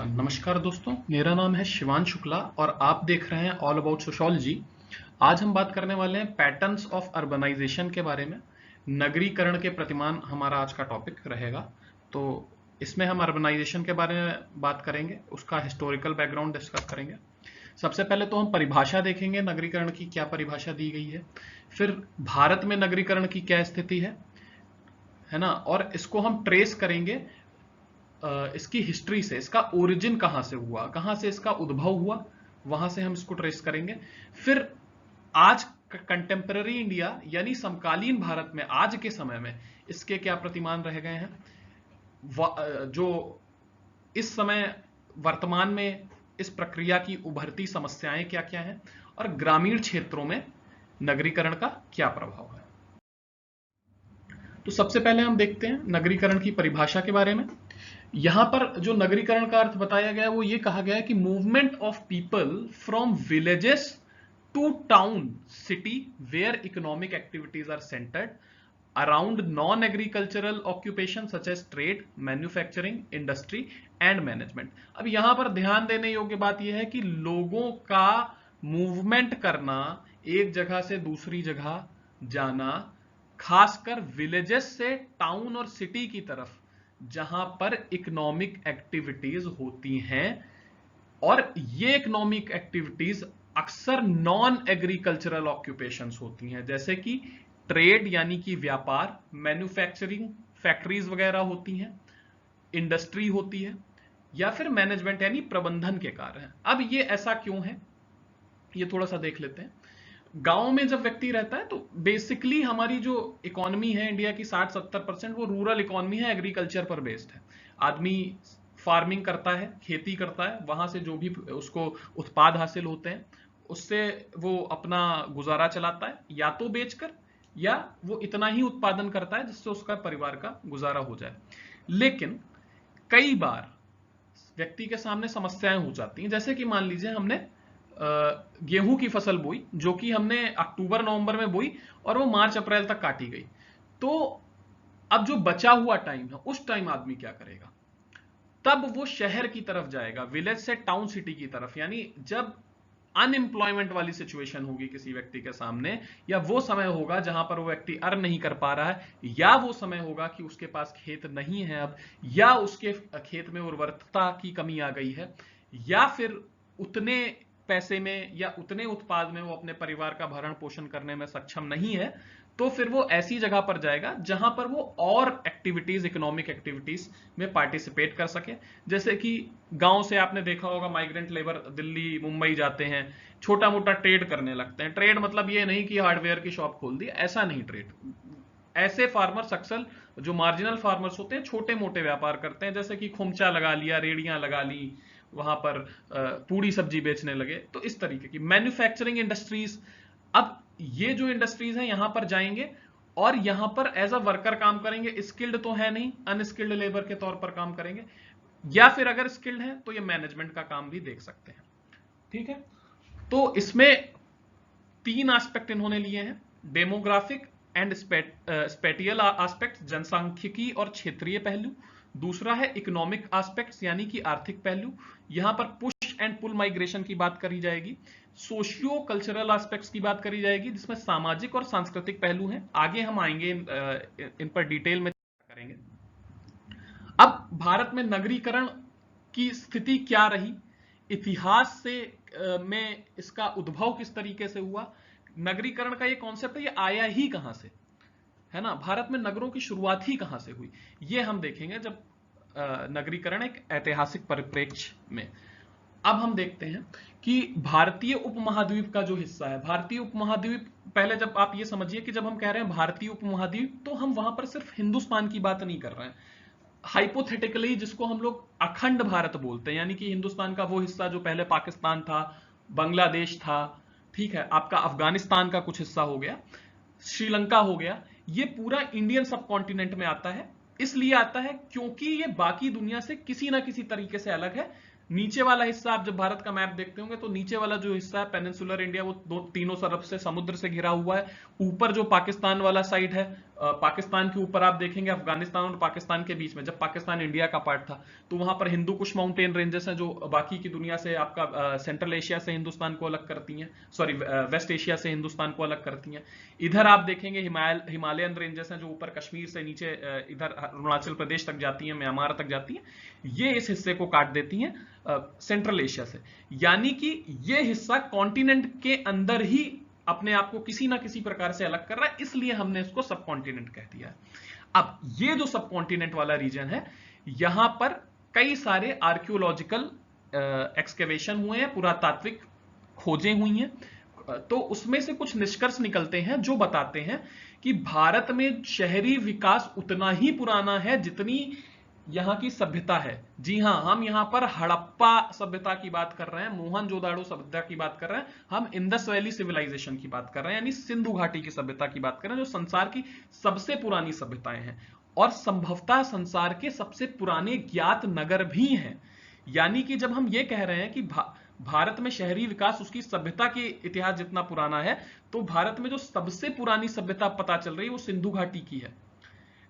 नमस्कार दोस्तों, मेरा नाम है शिवान शुक्ला और आप देख रहे हैं ऑल अबाउट सोशोलॉजी। आज हम बात करने वाले हैं पैटर्न्स ऑफ अर्बनाइजेशन के बारे में। नगरीकरण के प्रतिमान हमारा आज का टॉपिक रहेगा। तो इसमें हम अर्बनाइजेशन के बारे में बात करेंगे, उसका हिस्टोरिकल बैकग्राउंड डिस्कस करेंगे। सबसे पहले तो हम परिभाषा देखेंगे, नगरीकरण की क्या परिभाषा दी गई है। फिर भारत में नगरीकरण की क्या स्थिति है ना, और इसको हम ट्रेस करेंगे इसकी हिस्ट्री से, इसका ओरिजिन कहां से हुआ, कहां से इसका उद्भव हुआ, वहां से हम इसको ट्रेस करेंगे। फिर आज कंटेम्पररी इंडिया यानी समकालीन भारत में आज के समय में इसके क्या प्रतिमान रह गए हैं, जो इस समय वर्तमान में इस प्रक्रिया की उभरती समस्याएं क्या क्या हैं, और ग्रामीण क्षेत्रों में नगरीकरण का क्या प्रभाव है। तो सबसे पहले हम देखते हैं नगरीकरण की परिभाषा के बारे में। यहां पर जो नगरीकरण का अर्थ बताया गया है वो ये कहा गया है कि movement of people from villages to town city where economic activities are centred around non agricultural occupation such as trade, manufacturing, industry and management. अब यहां पर ध्यान देने योग्य बात यह है कि लोगों का मूवमेंट करना, एक जगह से दूसरी जगह जाना, खासकर विलेजेस से टाउन और सिटी की तरफ जहां पर इकोनॉमिक एक्टिविटीज होती हैं, और ये इकोनॉमिक एक्टिविटीज अक्सर नॉन एग्रीकल्चरल ऑक्यूपेशंस होती हैं, जैसे कि ट्रेड यानी कि व्यापार, मैन्युफैक्चरिंग फैक्ट्रीज वगैरह होती हैं, इंडस्ट्री होती है, या फिर मैनेजमेंट यानी प्रबंधन के कार्य हैं। अब ये ऐसा क्यों है, ये थोड़ा सा देख लेते हैं। गांव में जब व्यक्ति रहता है तो बेसिकली हमारी जो इकोनॉमी है इंडिया की 60-70% वो रूरल इकोनॉमी है, एग्रीकल्चर पर बेस्ड है। आदमी फार्मिंग करता है, खेती करता है, वहां से जो भी उसको उत्पाद हासिल होते हैं उससे वो अपना गुजारा चलाता है, या तो बेचकर या वो इतना ही उत्पादन करता है जिससे उसका परिवार का गुजारा हो जाए। लेकिन कई बार व्यक्ति के सामने समस्याएं हो जाती हैं, जैसे कि मान लीजिए हमने गेहूं की फसल बोई, जो कि हमने अक्टूबर नवंबर में बोई और वो मार्च अप्रैल तक काटी गई। तो अब जो बचा हुआ टाइम है उस टाइम आदमी क्या करेगा, तब वो शहर की तरफ जाएगा, विलेज से टाउन सिटी की तरफ। यानी जब अनएम्प्लॉयमेंट वाली सिचुएशन होगी किसी व्यक्ति के सामने, या वो समय होगा जहां पर वो व्यक्ति अर्न नहीं कर पा रहा है, या वो समय होगा कि उसके पास खेत नहीं है अब, या उसके खेत में उर्वरता की कमी आ गई है, या फिर उतने पैसे में या उतने उत्पाद में वो अपने परिवार का भरण पोषण करने में सक्षम नहीं है, तो फिर वो ऐसी जगह पर जाएगा जहां पर वो और एक्टिविटीज, इकोनॉमिक एक्टिविटीज में पार्टिसिपेट कर सके। जैसे कि गांव से आपने देखा होगा माइग्रेंट लेबर दिल्ली मुंबई जाते हैं, छोटा मोटा ट्रेड करने लगते हैं। ट्रेड मतलब ये नहीं कि हार्डवेयर की शॉप खोल दी, ऐसा नहीं। ट्रेड ऐसे फार्मर्स अक्सर जो मार्जिनल फार्मर्स होते हैं छोटे मोटे व्यापार करते हैं, जैसे कि खुमचा लगा लिया, रेड़ियां लगा ली, वहां पर पूड़ी सब्जी बेचने लगे। तो इस तरीके की मैन्युफैक्चरिंग इंडस्ट्रीज, अब ये जो इंडस्ट्रीज हैं यहां पर जाएंगे और यहां पर एज अ वर्कर काम करेंगे। स्किल्ड तो है नहीं, अनस्किल्ड लेबर के तौर पर काम करेंगे, या फिर अगर स्किल्ड है तो ये मैनेजमेंट का काम भी देख सकते हैं। ठीक है, तो इसमें 3 एस्पेक्ट इन्होंने लिए हैं, डेमोग्राफिक एंड स्पेटियल एस्पेक्ट, जनसांख्यिकी और क्षेत्रीय पहलू। दूसरा है इकोनॉमिक एस्पेक्ट्स यानी कि आर्थिक पहलू, यहां पर पुश एंड पुल माइग्रेशन की बात करी जाएगी। सोशियो कल्चरल एस्पेक्ट्स की बात करी जाएगी जिसमें सामाजिक और सांस्कृतिक पहलू हैं। आगे हम आएंगे इन पर डिटेल में करेंगे। अब भारत में नगरीकरण की स्थिति क्या रही, इतिहास से में इसका उद्भव किस तरीके से हुआ, नगरीकरण का ये कॉन्सेप्ट है ये आया ही कहां से, है ना, भारत में नगरों की शुरुआत ही कहां से हुई, ये हम देखेंगे जब नगरीकरण एक ऐतिहासिक परिप्रेक्ष्य में। अब हम देखते हैं कि भारतीय उपमहाद्वीप का जो हिस्सा है, भारतीय उपमहाद्वीप, पहले जब आप ये समझिए कि जब हम कह रहे हैं भारतीय उपमहाद्वीप तो हम वहां पर सिर्फ हिंदुस्तान की बात नहीं कर रहे हैं। हाइपोथेटिकली जिसको हम लोग अखंड भारत बोलते हैं, यानी कि हिंदुस्तान का वो हिस्सा जो पहले पाकिस्तान था, बांग्लादेश था, ठीक है, आपका अफगानिस्तान का कुछ हिस्सा हो गया, श्रीलंका हो गया, ये पूरा इंडियन सब कॉन्टिनेंट में आता है। इसलिए आता है क्योंकि ये बाकी दुनिया से किसी ना किसी तरीके से अलग है। नीचे वाला हिस्सा, आप जब भारत का मैप देखते होंगे तो नीचे वाला जो हिस्सा है पेनिनसुलर इंडिया, वो तीनों तरफ से समुद्र से घिरा हुआ है। ऊपर जो पाकिस्तान वाला साइड है पाकिस्तान के ऊपर आप देखेंगे अफगानिस्तान और पाकिस्तान के बीच में, जब पाकिस्तान इंडिया का पार्ट था, तो वहां पर हिंदू कुश माउंटेन रेंजेस हैं जो बाकी की दुनिया से, आपका सेंट्रल एशिया से हिंदुस्तान को अलग करती हैं, सॉरी वेस्ट एशिया से हिंदुस्तान को अलग करती हैं। इधर आप देखेंगे हिमालयन रेंजेस हैं जो ऊपर कश्मीर से नीचे इधर अरुणाचल प्रदेश तक जाती हैं, म्यांमार तक जाती हैं, ये इस हिस्से को काट देती हैं सेंट्रल एशिया से। यानी कि ये हिस्सा कॉन्टिनेंट के अंदर ही अपने आप को किसी ना किसी प्रकार से अलग कर रहा है, इसलिए हमने इसको सब कॉन्टिनेंट कह दिया है। अब ये जो सब कॉन्टिनेंट वाला रीजन है, यहां पर कई सारे आर्कियोलॉजिकल एक्सकेवेशन हुए हैं, पुरातात्विक खोजें हुई हैं, तो उसमें से कुछ निष्कर्ष निकलते हैं जो बताते हैं कि भारत में शहरी विकास उतना ही पुराना है जितनी यहां की सभ्यता है। जी हां, हम यहां पर हड़प्पा सभ्यता की बात कर रहे हैं, मोहनजोदाड़ो सभ्यता की बात कर रहे हैं, हम इंडस वैली सिविलाइजेशन की बात कर रहे हैं, यानी सिंधु घाटी की सभ्यता की बात कर रहे हैं, जो संसार की सबसे पुरानी सभ्यताएं हैं और संभवतः संसार के सबसे पुराने ज्ञात नगर भी हैं। यानी कि जब हम ये कह रहे हैं कि भारत में शहरी विकास उसकी सभ्यता के इतिहास जितना पुराना है, तो भारत में जो सबसे पुरानी सभ्यता पता चल रही है वो सिंधु घाटी की है।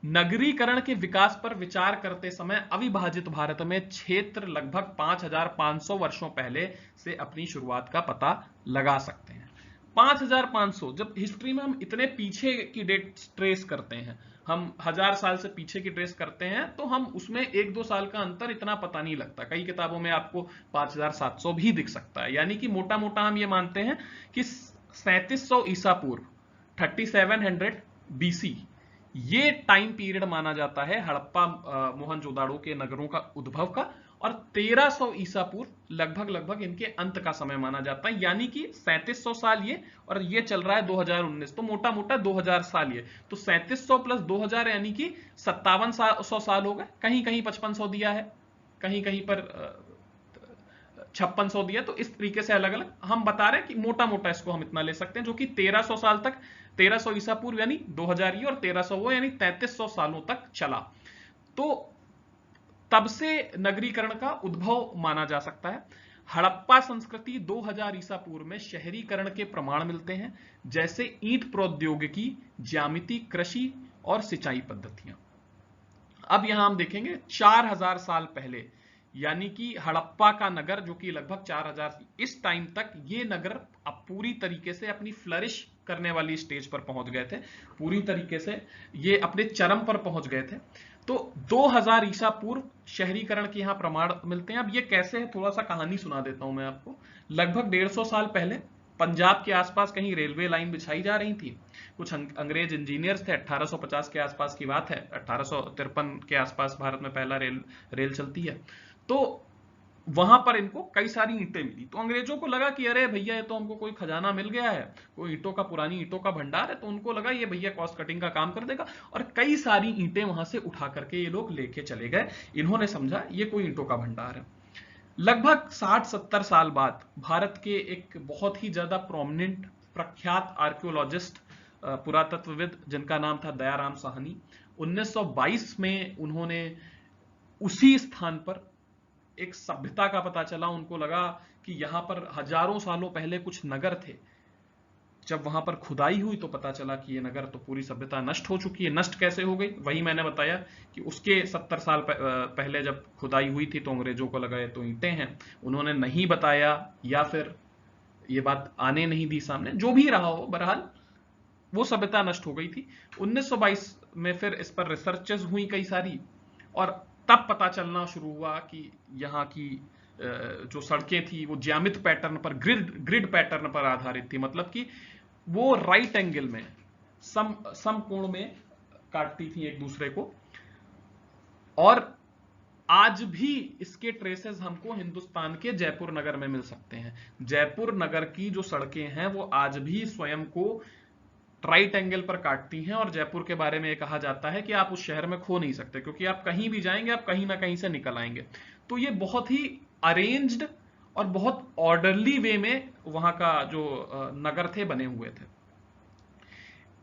नगरीकरण के विकास पर विचार करते समय अविभाजित भारत में क्षेत्र लगभग 5500 वर्षों पहले से अपनी शुरुआत का पता लगा सकते हैं। 5500, जब हिस्ट्री में हम इतने पीछे की डेट ट्रेस करते हैं, हम 1000 साल से पीछे की ट्रेस करते हैं, तो हम उसमें 1-2 साल का अंतर इतना पता नहीं लगता। कई किताबों में आपको 5700 भी दिख सकता है। यानी कि मोटा मोटा हम ये मानते हैं कि 3700 ईसा पूर्व, 3700 BC, ये टाइम पीरियड माना जाता है हड़प्पा मोहनजोदाड़ो के नगरों का उद्भव का, और 1300 ईसा पूर्व लगभग इनके अंत का समय माना जाता है। यानी कि 3700 साल ये, और ये चल रहा है 2019, तो मोटा मोटा 2000 साल ये, तो 3700 प्लस 2000 यानी कि 5700 साल हो गए। कहीं कहीं 5500 दिया है, कहीं कहीं पर 5600 दिया, तो इस तरीके से अलग अलग हम बता रहे हैं कि मोटा मोटा इसको हम इतना ले सकते हैं, जो कि 1300 साल तक, 1300 ईसा पूर्व यानी 2000 ये, और 1300 वो, यानी 3300 सालों तक चला। तो तब से नगरीकरण का उद्भव माना जा सकता है। हड़प्पा संस्कृति 2000 ईसा पूर्व में शहरीकरण के प्रमाण मिलते हैं, जैसे ईंट प्रौद्योगिकी, ज्यामिति, कृषि और सिंचाई पद्धतियां। अब यहां हम देखेंगे 4000 साल पहले, यानी कि हड़प्पा का नगर जो कि लगभग 4000, इस टाइम तक ये नगर अब पूरी तरीके से अपनी फ्लरिश करने वाली स्टेज पर पहुंच गए थे, पूरी तरीके से ये अपने चरम पर पहुंच गए थे। तो 2000 ईसा पूर्व शहरीकरण के यहां प्रमाण मिलते हैं। अब ये कैसे है, थोड़ा सा कहानी सुना देता हूं मैं आपको। लगभग 150 साल पहले पंजाब के आसपास कहीं रेलवे लाइन बिछाई जा रही थी। कुछ अंग्रेज इंजीनियर्स थे, 1850 के आसपास की बात है, 1853 के आसपास भारत में पहला रेल चलती है। तो वहां पर इनको कई सारी ईंटें मिली, तो अंग्रेजों को लगा कि अरे भैया ये तो हमको कोई खजाना मिल गया है, कोई ईंटों का, पुरानी ईंटों का भंडार है, तो उनको लगा ये भैया कॉस्ट कटिंग का काम कर देगा, और कई सारी ईंटें वहां से उठा करके ये लोग लेके चले गए। इन्होंने समझा ये कोई ईंटों का भंडार है। लगभग 60-70 साल बाद भारत के एक बहुत ही ज्यादा प्रोमिनेंट प्रख्यात आर्कियोलॉजिस्ट, पुरातत्वविद, जिनका नाम था दयाराम साहनी, 1922 में उन्होंने उसी स्थान पर एक सभ्यता का पता चला। उनको लगा कि यहां पर हजारों सालों पहले कुछ नगर थे। जब वहां पर खुदाई हुई तो पता चला कि ये नगर तो पूरी सभ्यता नष्ट हो चुकी है। नष्ट कैसे हो गई, वही मैंने बताया कि उसके 70 साल पहले जब खुदाई हुई थी तो अंग्रेजों को लगा ये तो ईंटें हैं, उन्होंने नहीं बताया या फिर ये बात आने नहीं दी सामने, जो भी रहा हो, बहरहाल वो सभ्यता नष्ट हो गई थी। 1922 में फिर इस पर रिसर्चेस हुई कई सारी, और तब पता चलना शुरू हुआ कि यहाँ की जो सड़कें थी वो ज्यामित पैटर्न पर, ग्रिड पैटर्न पर आधारित थी। मतलब कि वो राइट एंगल में, समकोण में काटती थी एक दूसरे को। और आज भी इसके ट्रेसेस हमको हिंदुस्तान के जयपुर नगर में मिल सकते हैं। जयपुर नगर की जो सड़कें हैं वो आज भी स्वयं को राइट एंगल पर काटती हैं, और जयपुर के बारे में यह कहा जाता है कि आप उस शहर में खो नहीं सकते, क्योंकि आप कहीं भी जाएंगे आप कहीं ना कहीं से निकल आएंगे। तो ये बहुत ही अरेंज्ड और बहुत ऑर्डरली वे में वहां का जो नगर थे बने हुए थे।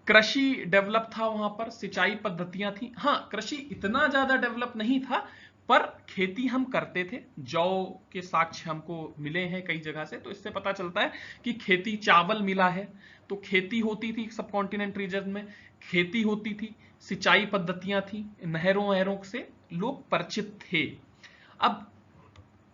कृषि डेवलप था वहां पर, सिंचाई पद्धतियां थी। हाँ, कृषि इतना ज्यादा डेवलप नहीं था, पर खेती हम करते थे। जौ के साक्ष्य हमको मिले हैं कई जगह से, तो इससे पता चलता है कि खेती, चावल मिला है, तो खेती होती थी सब कॉन्टिनेंट रीजन में, खेती होती थी, सिंचाई पद्धतियां थी, नहरों वहरों से लोग परिचित थे। अब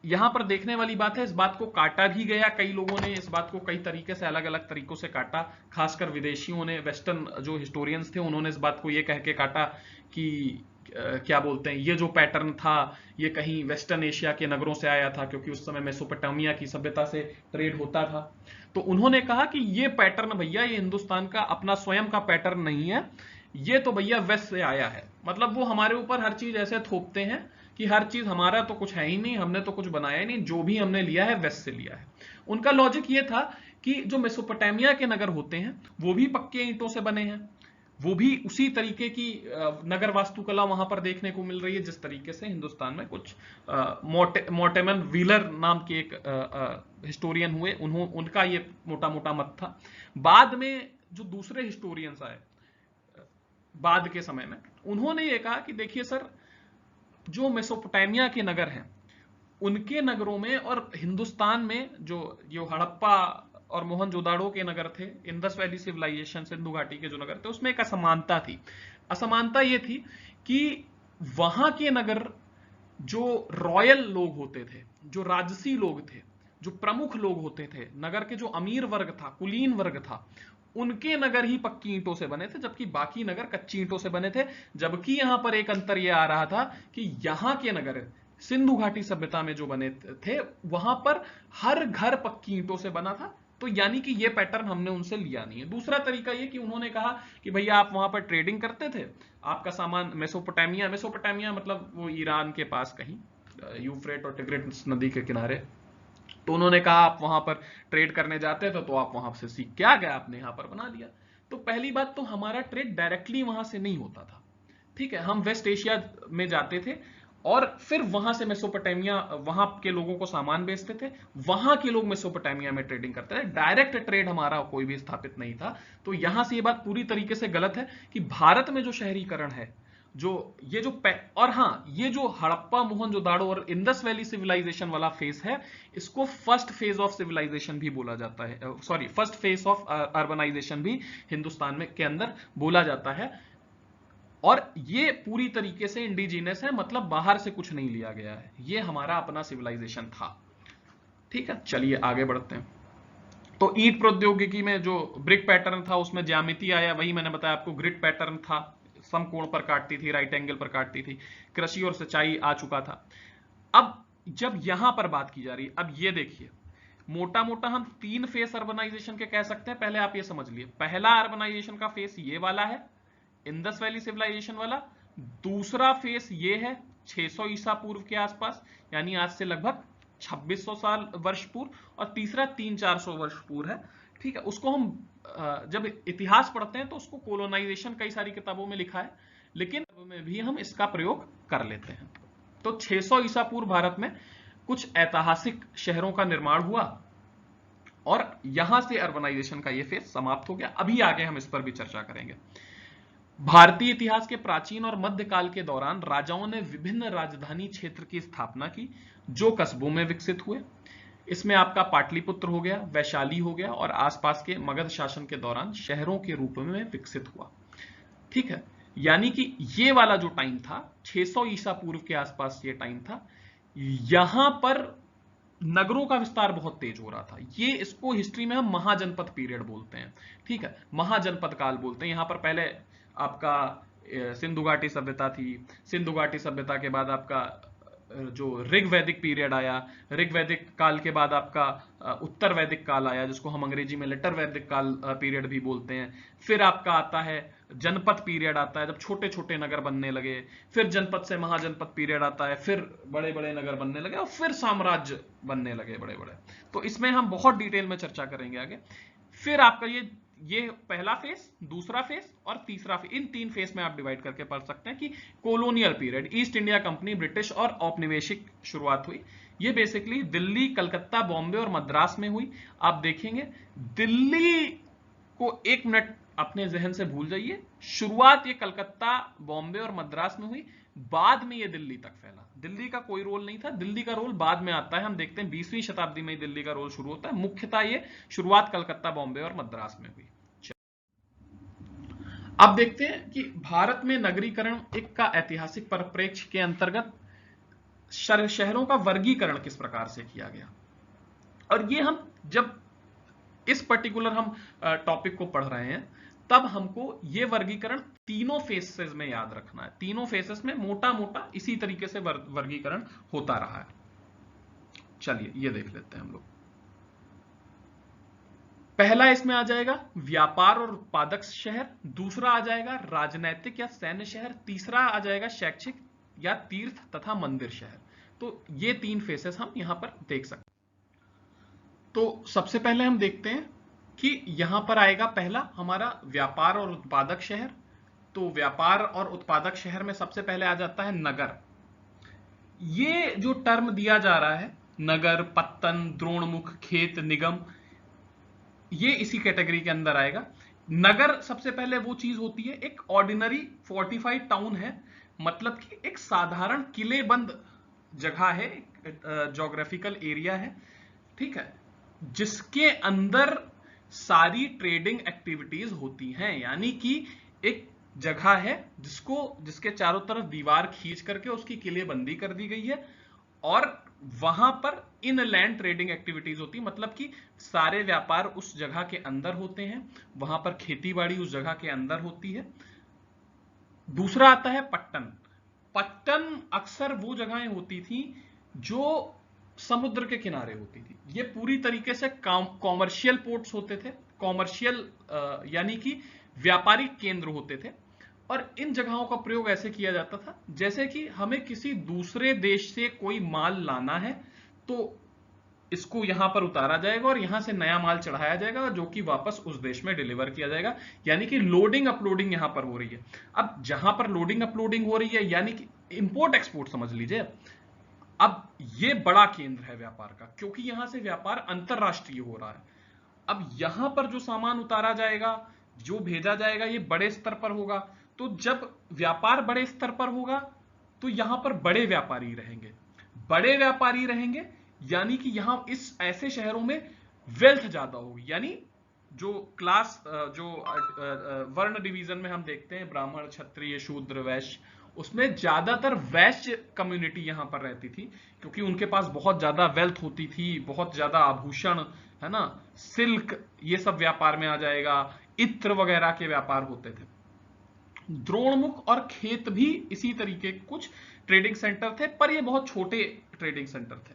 यहां पर देखने वाली बात है, इस बात को काटा भी गया, कई लोगों ने इस बात को कई तरीके से अलग अलग तरीकों से काटा, खासकर विदेशियों ने, वेस्टर्न जो हिस्टोरियंस थे उन्होंने इस बात को ये कह के काटा कि क्या बोलते हैं, ये जो पैटर्न था ये कहीं वेस्टर्न एशिया के नगरों से आया था, क्योंकि उस समय मेसोपोटामिया की सभ्यता से ट्रेड होता था। तो उन्होंने कहा कि ये पैटर्न भैया ये हिंदुस्तान का अपना स्वयं का पैटर्न नहीं है, ये तो भैया वेस्ट से आया है। मतलब वो हमारे ऊपर हर चीज ऐसे थोपते हैं कि हर चीज हमारा तो कुछ है ही नहीं, हमने तो कुछ बनाया ही नहीं, जो भी हमने लिया है वेस्ट से लिया है। उनका लॉजिक ये था कि जो मेसोपोटामिया के नगर होते हैं वो भी पक्के ईंटों से बने हैं, वो भी उसी तरीके की नगर वास्तुकला वहां पर देखने को मिल रही है जिस तरीके से हिंदुस्तान में कुछ मोर्टेमन व्हीलर नाम के एक हिस्टोरियन हुए, उनका ये मोटा मोटा मत था। बाद में जो दूसरे हिस्टोरियंस आए बाद के समय में, उन्होंने ये कहा कि देखिए सर, जो मेसोपोटामिया के नगर हैं उनके नगरों में और हिंदुस्तान में जो हड़प्पा और मोहनजोदाड़ो के नगर थे, इंडस वैली सिविलाइजेशन, सिंधु घाटी के जो नगर थे, उसमें एक असमानता थी। असमानता ये थी कि वहां के नगर जो रॉयल लोग होते थे, जो राजसी लोग थे, जो प्रमुख लोग होते थे, नगर के जो अमीर वर्ग था, कुलीन वर्ग था, उनके नगर ही पक्की ईंटों से बने थे, जबकि बाकी नगर कच्ची ईंटों से बने थे। जबकि यहां पर एक अंतर यह आ रहा था कि यहां के नगर सिंधु घाटी सभ्यता में जो बने थे वहां पर हर घर पक्की ईंटों से बना था। तो यानी कि ये पैटर्न हमने उनसे लिया नहीं है। दूसरा तरीका ये कि उन्होंने कहा कि भैया आप वहां पर ट्रेडिंग करते थे, आपका सामान मेसोपोटामिया मतलब वो ईरान के पास कहीं, यूफ्रेट और टिग्रिस नदी के किनारे, तो उन्होंने कहा आप वहां पर ट्रेड करने जाते थे तो आप वहां से सीख के आ गए, आपने यहां पर बना लिया। तो पहली बात तो हमारा ट्रेड डायरेक्टली वहां से नहीं होता था, ठीक है, हम वेस्ट एशिया में जाते थे और फिर वहां से मेसोपोटामिया, वहां के लोगों को सामान बेचते थे, वहां के लोग मेसोपोटामिया में ट्रेडिंग करते थे, डायरेक्ट ट्रेड हमारा कोई भी स्थापित नहीं था। तो यहां से ये बात पूरी तरीके से गलत है कि भारत में जो शहरीकरण है, जो ये जो और हाँ, ये जो हड़प्पा मोहनजोदाड़ो और इंडस वैली सिविलाइजेशन वाला फेज है, इसको फर्स्ट फेज ऑफ सिविलाइजेशन भी बोला जाता है, sorry first phase of urbanization भी हिंदुस्तान में के अंदर बोला जाता है। और ये पूरी तरीके से इंडिजीनियस है, मतलब बाहर से कुछ नहीं लिया गया है, ये हमारा अपना सिविलाइजेशन था। ठीक है, चलिए आगे बढ़ते हैं। तो ईंट प्रौद्योगिकी में जो ब्रिक पैटर्न था उसमें ज्यामिति आया, वही मैंने बताया आपको, ग्रिड पैटर्न था, समकोण पर काटती थी, राइट एंगल पर काटती थी, कृषि और सिंचाई आ चुका था। अब जब यहां पर बात की जा रही है, अब ये देखिए, मोटा मोटा हम 3 फेस अर्बनाइजेशन के कह सकते हैं। पहले आप ये समझ लिए, पहला अर्बनाइजेशन का फेस ये वाला है, इंडस वैली सिविलाइजेशन वाला। दूसरा फेस ये है 600 ईसा पूर्व के आसपास, यानी आज से लगभग 2600 साल वर्ष पूर्व, और तीसरा 300-400 वर्ष पूर्व है। ठीक है, उसको हम जब इतिहास पढ़ते हैं तो उसको कोलोनाइजेशन कई सारी किताबों में लिखा है, लेकिन में भी हम इसका प्रयोग कर लेते हैं। तो 600 ईसा पूर्व भारत में कुछ ऐतिहासिक शहरों का निर्माण हुआ और यहां से अर्बनाइजेशन का यह फेज समाप्त हो गया। अभी आगे हम इस पर भी चर्चा करेंगे। भारतीय इतिहास के प्राचीन और मध्यकाल के दौरान राजाओं ने विभिन्न राजधानी क्षेत्र की स्थापना की जो कस्बों में विकसित हुए। इसमें आपका पाटलिपुत्र हो गया, वैशाली हो गया, और आसपास के मगध शासन के दौरान शहरों के रूप में विकसित हुआ। ठीक है, यानी कि ये वाला जो टाइम था 600 ईसा पूर्व के आसपास, ये टाइम था, यहां पर नगरों का विस्तार बहुत तेज हो रहा था। ये इसको हिस्ट्री में हम महाजनपद पीरियड बोलते हैं। ठीक है, महाजनपद काल बोलते हैं। यहां पर पहले आपका सिंधु घाटी सभ्यता थी, सिंधु घाटी सभ्यता के बाद आपका जो ऋग वैदिक पीरियड आया, ऋग वैदिक काल के बाद आपका उत्तर वैदिक काल आया, जिसको हम अंग्रेजी में लेटर वैदिक काल पीरियड भी बोलते हैं। फिर आपका आता है जनपद पीरियड आता है, जब छोटे छोटे नगर बनने लगे। फिर जनपद से महाजनपद पीरियड आता है, फिर बड़े बड़े नगर बनने लगे, और फिर साम्राज्य बनने लगे बड़े बड़े। तो इसमें हम बहुत डिटेल में चर्चा करेंगे आगे। फिर आपका ये पहला फेस, दूसरा फेस और तीसरा फेस, इन 3 फेस में आप डिवाइड करके पढ़ सकते हैं कि colonial period, east India company, British और औपनिवेशिक शुरुआत हुई। ये बेसिकली दिल्ली, कलकत्ता, बॉम्बे और मद्रास में हुई। आप देखेंगे दिल्ली को 1 मिनट अपने जहन से भूल जाइए, शुरुआत ये कलकत्ता, बॉम्बे और मद्रास में हुई, बाद में ये दिल्ली तक फैला। दिल्ली का कोई रोल नहीं था, दिल्ली का रोल बाद में आता है। हम देखते हैं 20वीं शताब्दी में दिल्ली का रोल शुरू होता है। मुख्यतः ये शुरुआत कलकत्ता, बॉम्बे और मद्रास में हुई। अब देखते हैं कि भारत में नगरीकरण एक का ऐतिहासिक परिप्रेक्ष्य के अंतर्गत शहरों का वर्गीकरण किस प्रकार से किया गया। और ये हम जब इस पर्टिकुलर हम टॉपिक को पढ़ रहे हैं तब हमको ये वर्गीकरण तीनों फेसेस में याद रखना है। तीनों फेसेस में मोटा मोटा इसी तरीके से वर्गीकरण होता रहा है। चलिए ये देख लेते हैं हम लोग। पहला इसमें आ जाएगा व्यापार और उत्पादक शहर, दूसरा आ जाएगा राजनैतिक या सैन्य शहर, तीसरा आ जाएगा शैक्षिक या तीर्थ तथा मंदिर शहर। तो ये तीन फेसेस हम यहां पर देख सकते हैं। तो सबसे पहले हम देखते हैं कि यहां पर आएगा पहला हमारा व्यापार और उत्पादक शहर। तो व्यापार और उत्पादक शहर में सबसे पहले आ जाता है नगर। ये जो टर्म दिया जा रहा है नगर, पत्तन, द्रोणमुख, खेत, निगम, ये इसी कैटेगरी के अंदर आएगा। नगर सबसे पहले वो चीज होती है, एक ऑर्डिनरी फोर्टिफाइड टाउन है, मतलब कि एक साधारण किलेबंद जगह है, ज्योग्राफिकल एरिया है, ठीक है, जिसके अंदर सारी ट्रेडिंग एक्टिविटीज होती हैं। यानी कि एक जगह है जिसके चारों तरफ दीवार खींच करके उसकी किलेबंदी कर दी गई है और वहां पर इनलैंड ट्रेडिंग एक्टिविटीज होती है, मतलब कि सारे व्यापार उस जगह के अंदर होते हैं, वहां पर खेतीबाड़ी उस जगह के अंदर होती है। दूसरा आता है पट्टन। पट्टन अक्सर वो जगहें होती थी जो समुद्र के किनारे होती थी। ये पूरी तरीके से कॉमर्शियल पोर्ट्स होते थे, कॉमर्शियल यानी कि व्यापारिक केंद्र होते थे। और इन जगहों का प्रयोग ऐसे किया जाता था जैसे कि हमें किसी दूसरे देश से कोई माल लाना है तो इसको यहां पर उतारा जाएगा और यहां से नया माल चढ़ाया जाएगा जो कि वापस उस देश में डिलीवर किया जाएगा। यानी कि लोडिंग अपलोडिंग यहां पर हो रही है। अब जहां पर लोडिंग अपलोडिंग हो रही है यानी कि इंपोर्ट एक्सपोर्ट समझ लीजिए। अब ये बड़ा केंद्र है व्यापार का, क्योंकि यहां से व्यापार अंतरराष्ट्रीय हो रहा है। अब यहां पर जो सामान उतारा जाएगा, जो भेजा जाएगा, ये बड़े स्तर पर होगा। तो जब व्यापार बड़े स्तर पर होगा तो यहां पर बड़े व्यापारी रहेंगे। बड़े व्यापारी रहेंगे यानी कि यहां इस ऐसे शहरों में वेल्थ ज्यादा होगी। यानी जो क्लास जो वर्ण डिवीजन में हम देखते हैं ब्राह्मण, क्षत्रिय, शूद्र, वैश्य, उसमें ज्यादातर वैश्य कम्युनिटी यहां पर रहती थी क्योंकि उनके पास बहुत ज्यादा वेल्थ होती थी, बहुत ज्यादा आभूषण, है ना, सिल्क, ये सब व्यापार में आ जाएगा, इत्र वगैरह के व्यापार होते थे। द्रोणमुख और खेत भी इसी तरीके के कुछ ट्रेडिंग सेंटर थे, पर ये बहुत छोटे ट्रेडिंग सेंटर थे।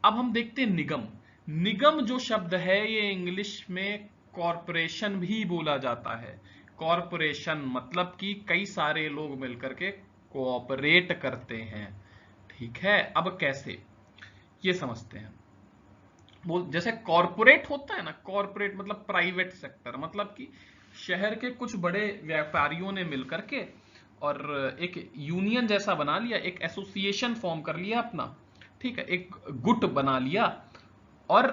अब हम देखते हैं निगम। निगम जो शब्द है ये इंग्लिश में कॉरपोरेशन भी बोला जाता है। कॉरपोरेशन मतलब कि कई सारे लोग मिलकर के कोऑपरेट करते हैं, ठीक है। अब कैसे, ये समझते हैं। वो जैसे कॉरपोरेट होता है ना, कॉरपोरेट मतलब प्राइवेट सेक्टर, मतलब कि शहर के कुछ बड़े व्यापारियों ने मिलकर के और एक यूनियन जैसा बना लिया, एक एसोसिएशन फॉर्म कर लिया अपना, ठीक है, एक गुट बना लिया और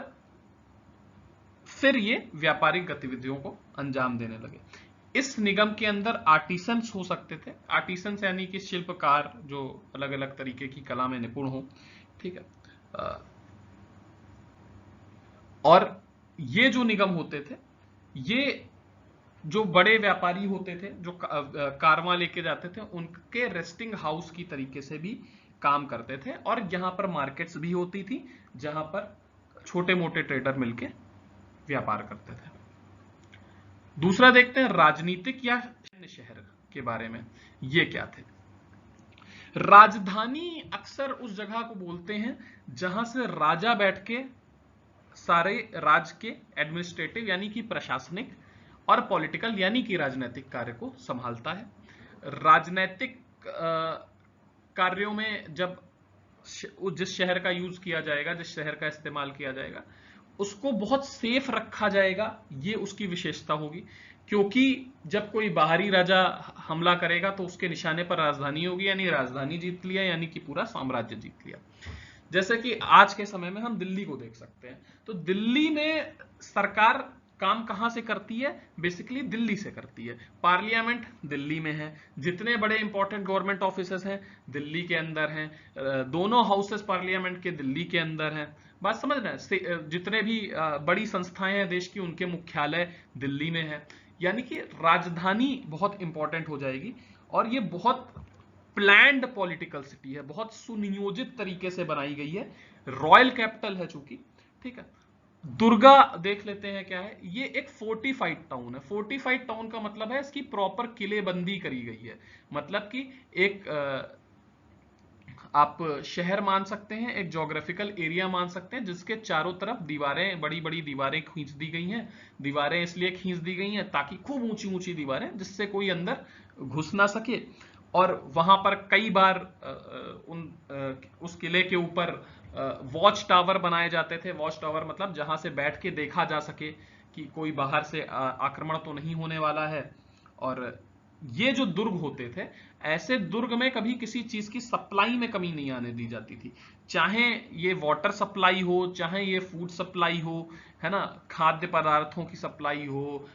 फिर ये व्यापारिक गतिविधियों को अंजाम देने लगे। इस निगम के अंदर आर्टिसंस हो सकते थे। आर्टिसंस यानी कि शिल्पकार जो अलग अलग तरीके की कला में निपुण हो, ठीक है। और ये जो निगम होते थे, ये जो बड़े व्यापारी होते थे जो कारवां लेके जाते थे, उनके रेस्टिंग हाउस की तरीके से भी काम करते थे। और यहां पर मार्केट्स भी होती थी जहां पर छोटे मोटे ट्रेडर मिलके व्यापार करते थे। दूसरा देखते हैं राजनीतिक या शहर के बारे में। ये क्या थे? राजधानी अक्सर उस जगह को बोलते हैं जहां से राजा बैठ के सारे राज्य के एडमिनिस्ट्रेटिव यानी कि प्रशासनिक और पॉलिटिकल यानी कि राजनीतिक कार्य को संभालता है। राजनीतिक कार्यों में जब जिस शहर का यूज किया जाएगा, जिस शहर का इस्तेमाल किया जाएगा, उसको बहुत सेफ रखा जाएगा, ये उसकी विशेषता होगी। क्योंकि जब कोई बाहरी राजा हमला करेगा तो उसके निशाने पर राजधानी होगी, यानी राजधानी जीत लिया, यानी कि पूरा साम्राज्य जीत लिया। जैसे कि आज के समय में हम दिल्ली को देख सकते हैं। तो दिल्ली में सरकार काम कहां से करती है? बेसिकली दिल्ली से करती है। पार्लियामेंट दिल्ली में है, जितने बड़े इंपॉर्टेंट गवर्नमेंट ऑफिसेस हैं दिल्ली के अंदर हैं, दोनों हाउसेस पार्लियामेंट के दिल्ली के अंदर हैं। बात समझ रहे हैं? जितने भी बड़ी संस्थाएं हैं देश की, उनके मुख्यालय दिल्ली में है। यानी कि राजधानी बहुत इंपॉर्टेंट हो जाएगी और ये बहुत प्लैंड पॉलिटिकल सिटी है, बहुत सुनियोजित तरीके से बनाई गई है, रॉयल कैपिटल है चूंकि, ठीक है। दुर्गा देख लेते हैं क्या है, ये एक फोर्टिफाइड टाउन है। फोर्टिफाइड टाउन का मतलब है इसकी प्रॉपर किलेबंदी करी गई है, मतलब कि एक आप शहर मान सकते हैं, एक ज्योग्राफिकल एरिया मान सकते हैं जिसके चारों तरफ दीवारें, बड़ी बड़ी दीवारें खींच दी गई हैं। दीवारें इसलिए खींच दी गई हैं ताकि खूब ऊंची ऊंची दीवारें, जिससे कोई अंदर घुस ना सके। और वहां पर कई बार उस किले के ऊपर वॉच टावर बनाए जाते थे। वॉच टावर मतलब जहां से बैठ के देखा जा सके कि कोई बाहर से आक्रमण तो नहीं होने वाला है। और ये जो दुर्ग होते थे, ऐसे दुर्ग में कभी किसी चीज की सप्लाई में कमी नहीं आने दी जाती थी, चाहे ये वाटर सप्लाई हो, चाहे ये फूड सप्लाई हो, है ना, खाद्य पदार्थों की सप्लाई हो,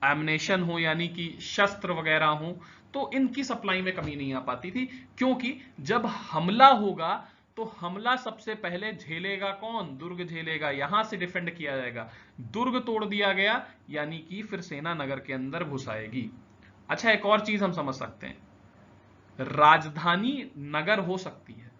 एमनेशन हो यानी कि शस्त्र वगैरह हो, तो इनकी सप्लाई में कमी नहीं आ पाती थी। क्योंकि जब हमला होगा तो हमला सबसे पहले झेलेगा कौन? दुर्ग झेलेगा, यहां से डिफेंड किया जाएगा। दुर्ग तोड़ दिया गया यानी कि फिर सेना नगर के अंदर घुस आएगी। अच्छा, एक और चीज हम समझ सकते हैं, राजधानी नगर हो सकती है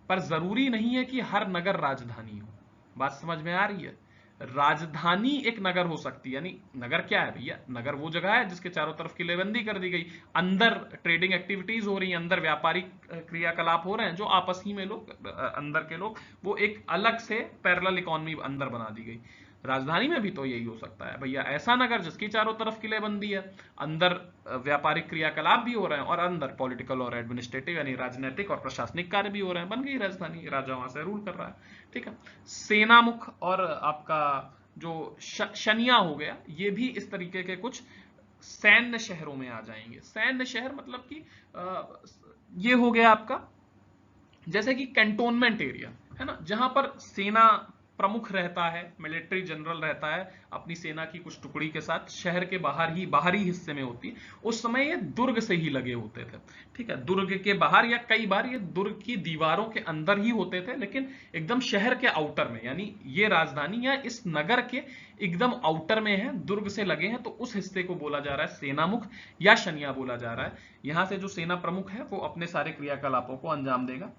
पर जरूरी नहीं है कि हर नगर राजधानी हो। बात समझ में आ रही है? राजधानी एक नगर हो सकती है, यानी नगर क्या है भैया? नगर वो जगह है जिसके चारों तरफ किलेबंदी कर दी गई, अंदर ट्रेडिंग एक्टिविटीज हो रही हैं, अंदर व्यापारिक क्रियाकलाप हो रहे हैं, जो आपस ही में लोग, अंदर के लोग, वो एक अलग से पैरेलल इकोनॉमी अंदर बना दी गई। राजधानी में भी तो यही हो सकता है भैया, ऐसा नगर जिसकी चारों तरफ किलेबंदी है, अंदर व्यापारिक क्रियाकलाप भी हो रहे हैं और अंदर पॉलिटिकल और एडमिनिस्ट्रेटिव यानी राजनीतिक और प्रशासनिक कार्य भी हो रहे हैं। बन गई राजधानी, राजा वहां से रूल कर रहा है, ठीक है। सेनामुख और आपका जो शनिया हो गया, ये भी इस तरीके के कुछ सैन्य शहरों में आ जाएंगे। सैन्य शहर मतलब कि ये हो गया आपका जैसे कि कैंटोनमेंट एरिया, है ना, जहां पर सेना प्रमुख रहता है, मिलिट्री जनरल रहता है अपनी सेना की कुछ टुकड़ी के साथ, शहर के बाहरी हिस्से में होती है। उस समय ये दुर्ग से ही लगे होते थे, ठीक है, दुर्ग के बाहर, या कई बार ये दुर्ग की दीवारों के अंदर ही होते थे, लेकिन एकदम शहर के आउटर में, यानी ये राजधानी या इस नगर के एकदम आउटर में है, दुर्ग से लगे हैं, तो उस हिस्से को बोला जा रहा है सेनामुख या शनिया बोला जा रहा है। यहां से जो सेना प्रमुख है वो अपने सारे क्रियाकलापों को अंजाम देगा,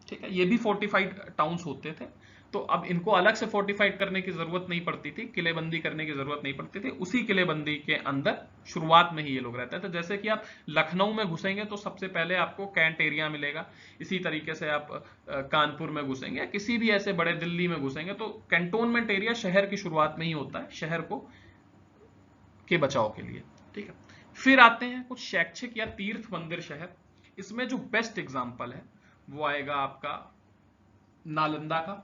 ठीक है। ये भी फोर्टिफाइड टाउन्स होते थे, तो अब इनको अलग से फोर्टिफाइड करने की जरूरत नहीं पड़ती थी, किलेबंदी करने की जरूरत नहीं पड़ती थी, उसी किलेबंदी के अंदर शुरुआत में ही ये लोग रहते थे। जैसे कि आप लखनऊ में घुसेंगे तो सबसे पहले आपको कैंट एरिया मिलेगा, इसी तरीके से आप कानपुर में घुसेंगे, किसी भी ऐसे बड़े दिल्ली में घुसेंगे तो कैंटोनमेंट एरिया शहर की शुरुआत में ही होता है, शहर को के बचाव के लिए, ठीक है। फिर आते हैं कुछ शैक्षिक या तीर्थ मंदिर शहर। इसमें जो बेस्ट एग्जाम्पल है वो आएगा आपका नालंदा का,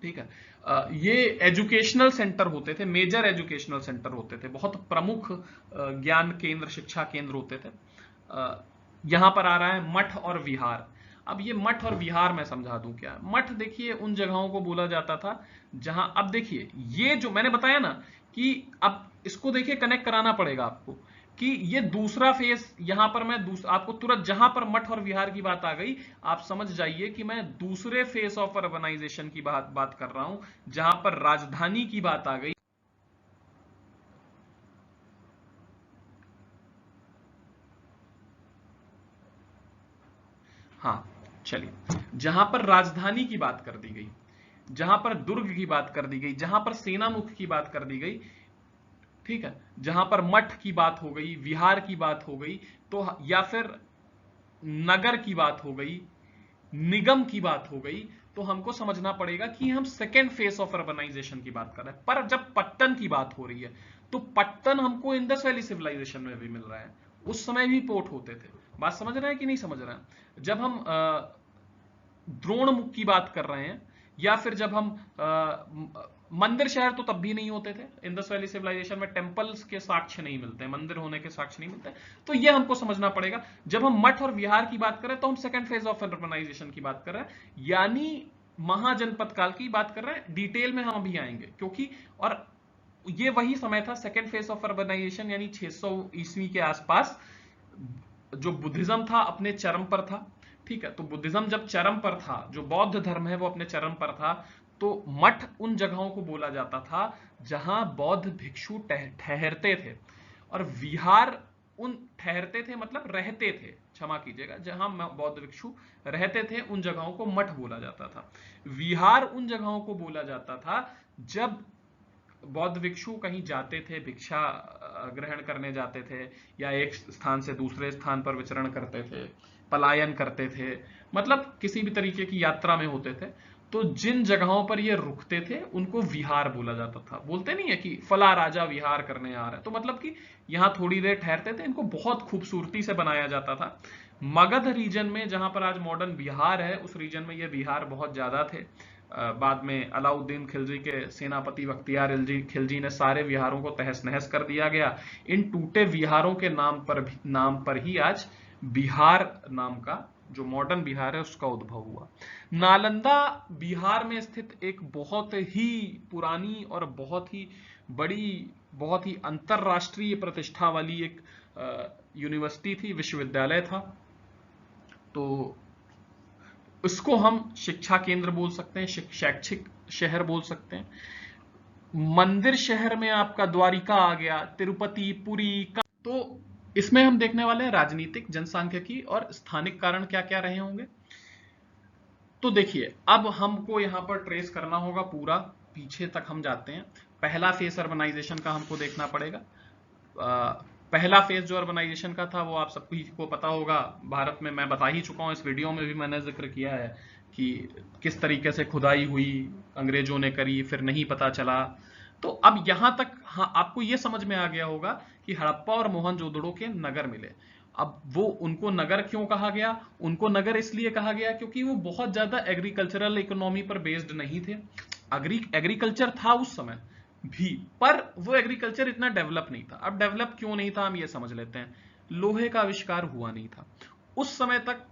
ठीक है। ये एजुकेशनल सेंटर होते थे, मेजर एजुकेशनल सेंटर होते थे, बहुत प्रमुख ज्ञान केंद्र, शिक्षा केंद्र होते थे। यहां पर आ रहा है मठ और विहार। अब ये मठ और विहार मैं समझा दूं क्या। मठ देखिए उन जगहों को बोला जाता था जहां, अब देखिए ये जो मैंने बताया ना कि अब इसको देखिए कनेक्ट कराना पड़ेगा आपको कि ये दूसरा फेस, यहां पर मैं आपको तुरंत जहां पर मठ और विहार की बात आ गई, आप समझ जाइए कि मैं दूसरे फेस ऑफ अर्बनाइजेशन की बात कर रहा हूं, जहां पर राजधानी की बात आ गई। हाँ, चलिए, जहां पर राजधानी की बात कर दी गई, जहां पर दुर्ग की बात कर दी गई, जहां पर सेनामुख की बात कर दी गई, ठीक है, जहां पर मठ की बात हो गई, विहार की बात हो गई, तो या फिर नगर की बात हो गई, निगम की बात हो गई, तो हमको समझना पड़ेगा कि हम सेकेंड फेस ऑफ अर्बनाइजेशन की बात कर रहे हैं। पर जब पट्टन की बात हो रही है तो पट्टन हमको इंडस वैली सिविलाइजेशन में भी मिल रहा है, उस समय भी पोर्ट होते थे। बात समझ रहे हैं कि नहीं समझ रहे हैं? जब हम द्रोणमुख की बात कर रहे हैं, या फिर जब हम मंदिर शहर तो तब भी नहीं होते थे, इंडस वैली सिविलाइजेशन में टेंपल्स के साक्ष्य नहीं मिलते, मंदिर होने के साक्ष्य नहीं मिलते, तो ये हमको समझना पड़ेगा। जब हम मठ और विहार की बात करें तो हम सेकंड फेज ऑफ अर्बनाइजेशन की बात कर रहे हैं, यानी महाजनपद काल की बात कर रहे हैं। डिटेल में हम अभी आएंगे, क्योंकि और ये वही समय था सेकंड फेज ऑफ अर्बनाइजेशन, यानी 600 ईस्वी के आसपास, जो बुद्धिज्म था अपने चरम पर था, ठीक है। तो बुद्धिज्म जब चरम पर था, जो बौद्ध धर्म है वो अपने चरम पर था, तो मठ उन जगहों को बोला जाता था जहां बौद्ध भिक्षु ठहरते थे। और विहार उन ठहरते थे मतलब रहते थे, क्षमा कीजिएगा, जहां बौद्ध भिक्षु रहते थे उन जगहों को मठ बोला जाता था। विहार उन जगहों को बोला जाता था जब बौद्ध भिक्षु कहीं जाते थे, भिक्षा ग्रहण करने जाते थे, या एक स्थान से दूसरे स्थान पर विचरण करते थे, पलायन करते थे, मतलब किसी भी तरीके की यात्रा में होते थे, तो जिन जगहों पर ये रुकते थे उनको विहार बोला जाता था। बोलते नहीं है कि फला राजा विहार करने आ रहा है, तो मतलब कि यहां थोड़ी देर ठहरते थे। इनको बहुत खूबसूरती से बनाया जाता था। मगध रीजन में, जहां पर आज मॉडर्न बिहार है, उस रीजन में ये विहार बहुत ज्यादा थे। बाद में अलाउद्दीन खिलजी के सेनापति बख्तियार खिलजी ने सारे विहारों को तहस नहस कर दिया गया। इन टूटे विहारों के नाम पर ही आज बिहार नाम का जो मॉडर्न बिहार है उसका उद्भव हुआ। नालंदा बिहार में स्थित एक बहुत ही पुरानी और बहुत ही बड़ी, बहुत ही अंतरराष्ट्रीय प्रतिष्ठा वाली एक यूनिवर्सिटी थी, विश्वविद्यालय था। तो इसको हम शिक्षा केंद्र बोल सकते हैं, शैक्षिक शहर बोल सकते हैं। मंदिर शहर में आपका द्वारिका आ गया, तिरुपति, पुरी का। तो इसमें हम देखने वाले हैं राजनीतिक, जनसांख्यिकी और स्थानिक कारण क्या क्या रहे होंगे। तो देखिए, अब हमको यहां पर ट्रेस करना होगा, पूरा पीछे तक हम जाते हैं। पहला फेस अर्बनाइजेशन का हमको देखना पड़ेगा। पहला फेज जो अर्बनाइजेशन का था वो आप सभी को पता होगा, भारत में मैं बता ही चुका हूं, इस वीडियो में भी मैंने जिक्र किया है कि किस तरीके से खुदाई हुई, अंग्रेजों ने करी, फिर नहीं पता चला। तो अब यहां तक हाँ, आपको यह समझ में आ गया होगा कि हड़प्पा और मोहनजोदड़ो के नगर मिले। अब वो उनको नगर क्यों कहा गया? उनको नगर इसलिए कहा गया क्योंकि वो बहुत ज्यादा एग्रीकल्चरल इकोनॉमी पर बेस्ड नहीं थे। एग्रीकल्चर था उस समय भी, पर वो एग्रीकल्चर इतना डेवलप नहीं था। अब डेवलप क्यों नहीं था हम ये समझ लेते हैं। लोहे का आविष्कार हुआ नहीं था उस समय तक।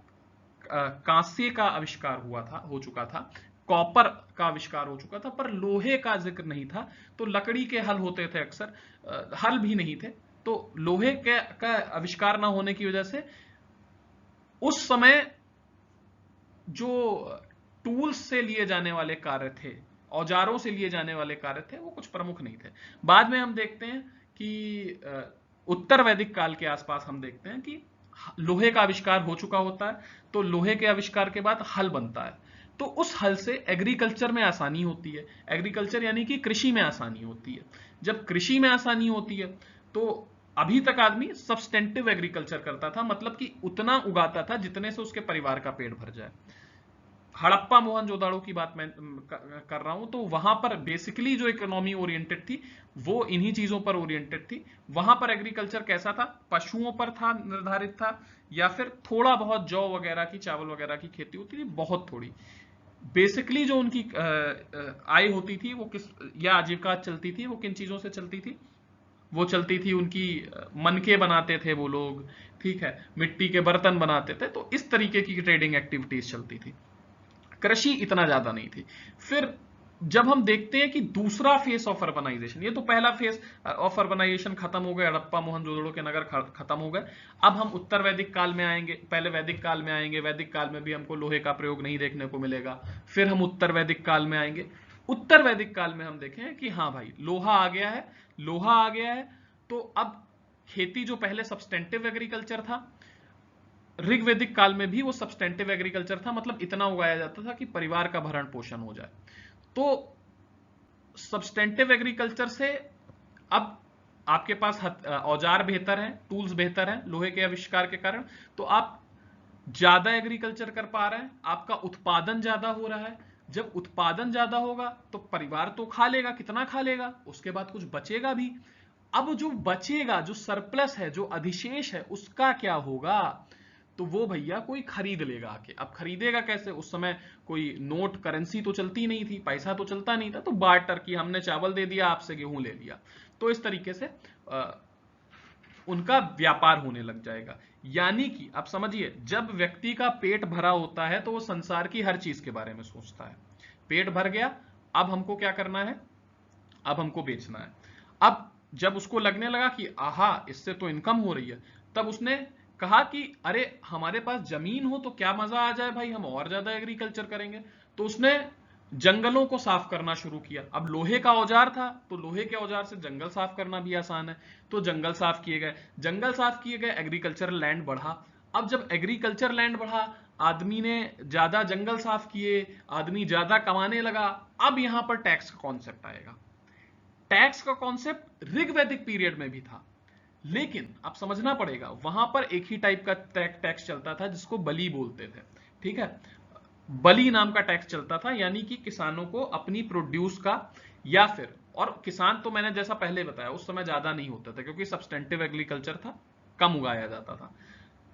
कांसे का आविष्कार हो चुका था, कॉपर का आविष्कार हो चुका था, पर लोहे का जिक्र नहीं था। तो लकड़ी के हल होते थे अक्सर, हल भी नहीं थे। तो लोहे का आविष्कार ना होने की वजह से उस समय जो टूल्स से लिए जाने वाले कार्य थे, औजारों से लिए जाने वाले कार्य थे, वो कुछ प्रमुख नहीं थे। बाद में हम देखते हैं कि उत्तर वैदिक काल के आसपास हम देखते हैं कि लोहे का आविष्कार हो चुका होता है। तो लोहे के आविष्कार के बाद हल बनता है, तो उस हल से एग्रीकल्चर में आसानी होती है। एग्रीकल्चर यानी कि कृषि में आसानी होती है। जब कृषि में आसानी होती है तो अभी तक आदमी सब्सटेंटिव एग्रीकल्चर करता था, मतलब कि उतना उगाता था जितने से उसके परिवार का पेट भर जाए। हड़प्पा मोहनजोदाड़ो की बात मैं कर रहा हूं, तो वहां पर बेसिकली जो इकोनॉमी ओरिएंटेड थी वो इन्हीं चीजों पर ओरिएंटेड थी। वहां पर एग्रीकल्चर कैसा था? पशुओं पर था, निर्धारित था, या फिर थोड़ा बहुत जौ वगैरह की, चावल वगैरह की खेती होती थी, बहुत थोड़ी। बेसिकली जो उनकी आय होती थी वो किस, या आजीविका चलती थी, वो किन चीजों से चलती थी? वो चलती थी उनकी मनके बनाते थे वो लोग, ठीक है, मिट्टी के बर्तन बनाते थे, तो इस तरीके की ट्रेडिंग एक्टिविटीज चलती थी। कृषि इतना ज्यादा नहीं थी। फिर जब हम देखते हैं कि दूसरा फेस ऑफ अर्बनाइजेशन, ये तो पहला फेस ऑफ अर्बनाइजेशन खत्म हो गया, हड़प्पा मोहनजोदड़ो के नगर खत्म हो गए। अब हम उत्तर वैदिक काल में आएंगे, पहले वैदिक काल में आएंगे। वैदिक काल में भी हमको लोहे का प्रयोग नहीं देखने को मिलेगा। फिर हम उत्तर वैदिक काल में आएंगे। उत्तर वैदिक काल में हम देखें कि हाँ भाई, लोहा आ गया है, लोहा आ गया है। तो अब खेती, जो पहले सब्सटेंटिव एग्रीकल्चर था, ऋग्वैदिक काल में भी वो सब्सटेंटिव एग्रीकल्चर था, मतलब इतना उगाया जाता था कि परिवार का भरण पोषण हो जाए। तो सब्सटेंटिव एग्रीकल्चर से अब आपके पास औजार बेहतर हैं, टूल्स बेहतर हैं लोहे के आविष्कार के कारण, तो आप ज्यादा एग्रीकल्चर कर पा रहे हैं, आपका उत्पादन ज्यादा हो रहा है। जब उत्पादन ज्यादा होगा तो परिवार तो खा लेगा, कितना खा लेगा, उसके बाद कुछ बचेगा भी। अब जो बचेगा, जो सरप्लस है, जो अधिशेष है, उसका क्या होगा? तो वो भैया कोई खरीद लेगा आके। अब खरीदेगा कैसे? उस समय कोई नोट, करेंसी तो चलती नहीं थी, पैसा तो चलता नहीं था, तो बार्टर की, हमने चावल दे दिया, आपसे गेहूं ले लिया। तो इस तरीके से उनका व्यापार होने लग जाएगा। यानी कि आप समझिए, जब व्यक्ति का पेट भरा होता है तो वो संसार की हर चीज के बारे में सोचता है। पेट भर गया, अब हमको क्या करना है? अब हमको बेचना है। अब जब उसको लगने लगा कि आहा, इससे तो इनकम हो रही है, तब उसने कहा कि अरे, हमारे पास जमीन हो तो क्या मजा आ जाए भाई, हम और ज्यादा एग्रीकल्चर करेंगे। तो उसने जंगलों को साफ करना शुरू किया। अब लोहे का औजार था तो लोहे के औजार से जंगल साफ करना भी आसान है, तो जंगल साफ किए गए। जंगल साफ किए गए, एग्रीकल्चरल लैंड बढ़ा। अब जब एग्रीकल्चर लैंड बढ़ा, आदमी ने ज्यादा जंगल साफ किए, आदमी ज्यादा कमाने लगा। अब यहां पर टैक्स का कॉन्सेप्ट आएगा। टैक्स का कॉन्सेप्ट ऋग्वैदिक पीरियड में भी था, लेकिन अब समझना पड़ेगा वहां पर एक ही टाइप का टैक्स चलता था जिसको बली बोलते थे। ठीक है, बली नाम का टैक्स चलता था, यानी कि किसानों को अपनी प्रोड्यूस का, या फिर, और किसान तो मैंने जैसा पहले बताया उस समय ज्यादा नहीं होता था क्योंकि सब्सटेंटिव एग्रीकल्चर था, कम उगाया जाता था।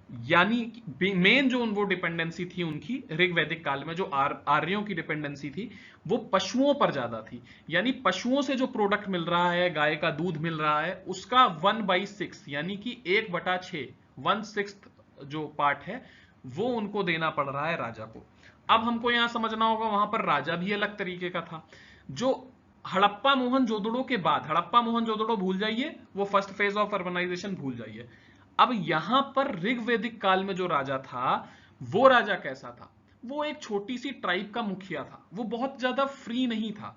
यानी मेन जो वो डिपेंडेंसी थी उनकी ऋग्वैदिक काल में, जो आर्यों की डिपेंडेंसी थी, वो पशुओं पर ज्यादा थी। यानी पशुओं से जो प्रोडक्ट मिल रहा है, गाय का दूध मिल रहा है, उसका 1/6 यानी कि 1/6, 1/6 जो पार्ट है वो उनको देना पड़ रहा है राजा को। अब हमको यहां समझना होगा वहां पर राजा भी अलग तरीके का था। जो हड़प्पा मोहनजोदड़ो के बाद, हड़प्पा मोहनजोदड़ो भूल जाइए, वो फर्स्ट फेज ऑफ अर्बनाइजेशन भूल जाइए। अब यहां पर ऋग्वैदिक काल में जो राजा था, वो राजा कैसा था? वो एक छोटी सी ट्राइब का मुखिया था, वो बहुत ज्यादा फ्री नहीं था।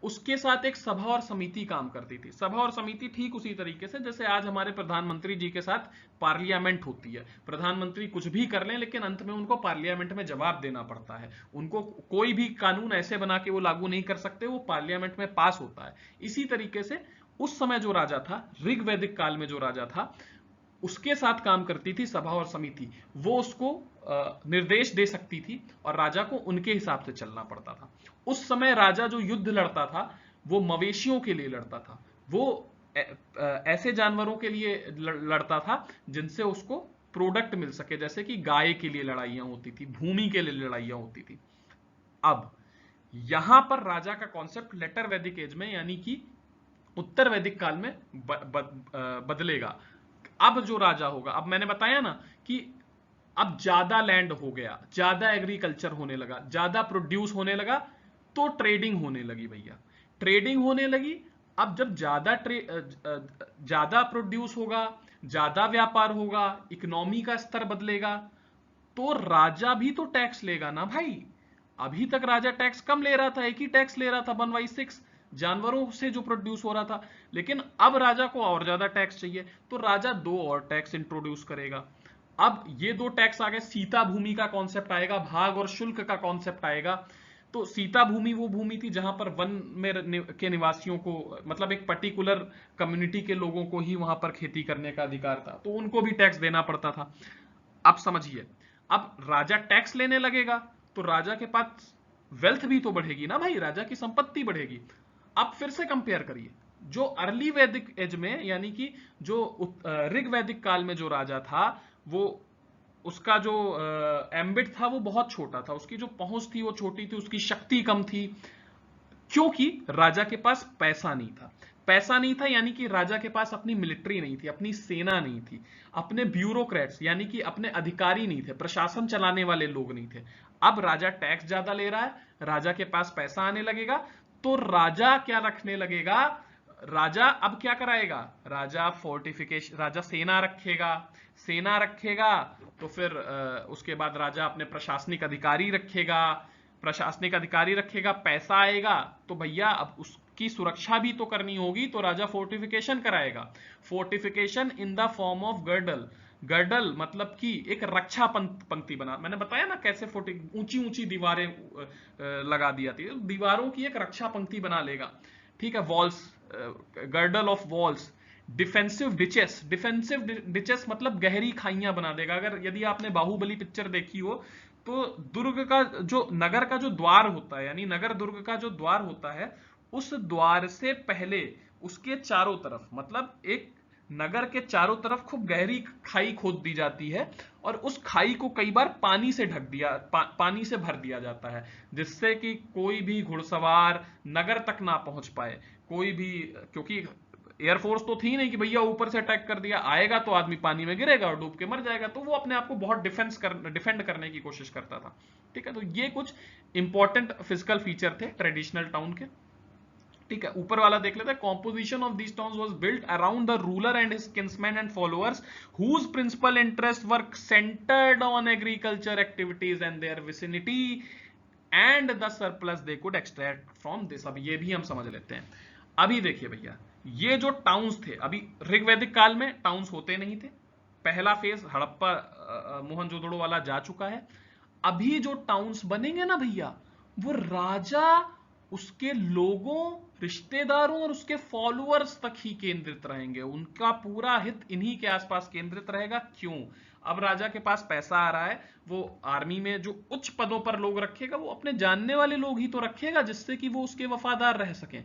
उसके साथ एक सभा और समिति काम करती थी। सभा और समिति ठीक उसी तरीके से जैसे आज हमारे प्रधानमंत्री जी के साथ पार्लियामेंट होती है। प्रधानमंत्री कुछ भी कर लें लेकिन अंत में उनको पार्लियामेंट में जवाब देना पड़ता है। उनको कोई भी कानून ऐसे बना के वो लागू नहीं कर सकते, वो पार्लियामेंट में पास होता है। इसी तरीके से उस समय जो राजा था, ऋग्वैदिक काल में जो राजा था, उसके साथ काम करती थी सभा और समिति। वो उसको निर्देश दे सकती थी और राजा को उनके हिसाब से चलना पड़ता था। उस समय राजा जो युद्ध लड़ता था वो मवेशियों के लिए लड़ता था। वो ऐसे जानवरों के लिए लड़ता था जिनसे उसको प्रोडक्ट मिल सके, जैसे कि गाय के लिए लड़ाइयां होती थी, भूमि के लिए लड़ाइयां होती थी। अब यहां पर राजा का कॉन्सेप्ट लेटर वैदिक एज में यानी कि उत्तर वैदिक काल में बदलेगा। अब जो राजा होगा, अब मैंने बताया ना कि अब ज्यादा लैंड हो गया, ज्यादा एग्रीकल्चर होने लगा, ज्यादा प्रोड्यूस होने लगा, तो ट्रेडिंग होने लगी भैया, ट्रेडिंग होने लगी। अब जब ज्यादा प्रोड्यूस होगा, ज्यादा व्यापार होगा, इकोनॉमी का स्तर बदलेगा, तो राजा भी तो टैक्स लेगा ना भाई। अभी तक राजा टैक्स कम ले रहा था, एक ही टैक्स ले रहा था 1/6 जानवरों से जो प्रोड्यूस हो रहा था, लेकिन अब राजा को और ज्यादा टैक्स चाहिए, तो राजा 2 और टैक्स इंट्रोड्यूस करेगा। अब ये 2 टैक्स आ गए, सीता भूमि का कॉन्सेप्ट आएगा, भाग और शुल्क का कॉन्सेप्ट आएगा। तो सीता भूमि वो भूमि थी जहां पर वन में के निवासियों को, मतलब एक पर्टिकुलर कम्युनिटी के लोगों को ही वहां पर खेती करने का अधिकार था, तो उनको भी टैक्स देना पड़ता था। अब समझिए, अब राजा टैक्स लेने लगेगा तो राजा के पास वेल्थ भी तो बढ़ेगी ना भाई, राजा की संपत्ति बढ़ेगी। अब फिर से कंपेयर करिए, जो अर्ली वैदिक एज में यानी कि जो ऋग्वैदिक काल में जो राजा था, वो उसका जो एम्बिट था वो बहुत छोटा था, उसकी जो पहुंच थी वो छोटी थी, उसकी शक्ति कम थी, क्योंकि राजा के पास पैसा नहीं था। पैसा नहीं था यानी कि राजा के पास अपनी मिलिट्री नहीं थी, अपनी सेना नहीं थी, अपने ब्यूरोक्रेट्स यानी कि अपने अधिकारी नहीं थे, प्रशासन चलाने वाले लोग नहीं थे। अब राजा टैक्स ज्यादा ले रहा है, राजा के पास पैसा आने लगेगा, तो राजा क्या रखने लगेगा? राजा अब क्या कराएगा? राजा फोर्टिफिकेशन, राजा सेना रखेगा। सेना रखेगा तो फिर उसके बाद राजा अपने प्रशासनिक अधिकारी रखेगा। प्रशासनिक अधिकारी रखेगा, पैसा आएगा, तो भैया अब उसकी सुरक्षा भी तो करनी होगी, तो राजा फोर्टिफिकेशन कराएगा। Fortification in the form of girdle. Girdle मतलब कि एक रक्षा पंक्ति बना, मैंने बताया ना कैसे ऊंची ऊंची दीवारें लगा दी जाती है, दीवारों की एक रक्षा पंक्ति बना लेगा। ठीक है, walls, girdle of walls. Defensive ditches, defensive ditches मतलब गहरी खाइयां बना देगा। अगर यदि आपने बाहुबली पिक्चर देखी हो तो दुर्ग का जो नगर का जो द्वार होता है, यानी नगर दुर्ग का जो द्वार होता है, उस द्वार से पहले उसके चारों तरफ, मतलब एक नगर के चारों तरफ खूब गहरी खाई खोद दी जाती है और उस खाई को कई बार पानी से ढक दिया, पानी से भर दिया जाता है, जिससे कि कोई भी घुड़सवार नगर तक ना पहुंच पाए। कोई भी, क्योंकि एयरफोर्स तो थी नहीं कि भैया ऊपर से अटैक कर दिया, आएगा तो आदमी पानी में गिरेगा और डूब के मर जाएगा, तो वो अपने आप को बहुत डिफेंड करने की कोशिश करता था। ठीक है, तो ये कुछ इंपॉर्टेंट फिजिकल फीचर थे ट्रेडिशनल टाउन के। ठीक है, ऊपर वाला देख लेते हैं। Composition of these towns was built around the ruler and his kinsman and followers whose principal interest were centred on agriculture activities and their vicinity and the surplus they could extract from this. अब ये भी हम समझ लेते हैं। अभी देखिए भैया, ये जो टाउन्स थे, अभी ऋग्वैदिक काल में टाउन्स होते नहीं थे, पहला फेज हड़प्पा मोहनजोदड़ो वाला जा चुका है। अभी जो टाउन्स बनेंगे ना भैया, वो राजा, उसके लोगों, रिश्तेदारों और उसके फॉलोअर्स तक ही केंद्रित रहेंगे। उनका पूरा हित इन्हीं के आसपास केंद्रित रहेगा। क्यों? अब राजा के पास पैसा आ रहा है, वो आर्मी में जो उच्च पदों पर लोग रखेगा, वो अपने जानने वाले लोग ही तो रखेगा, जिससे कि वो उसके वफादार रह सकें।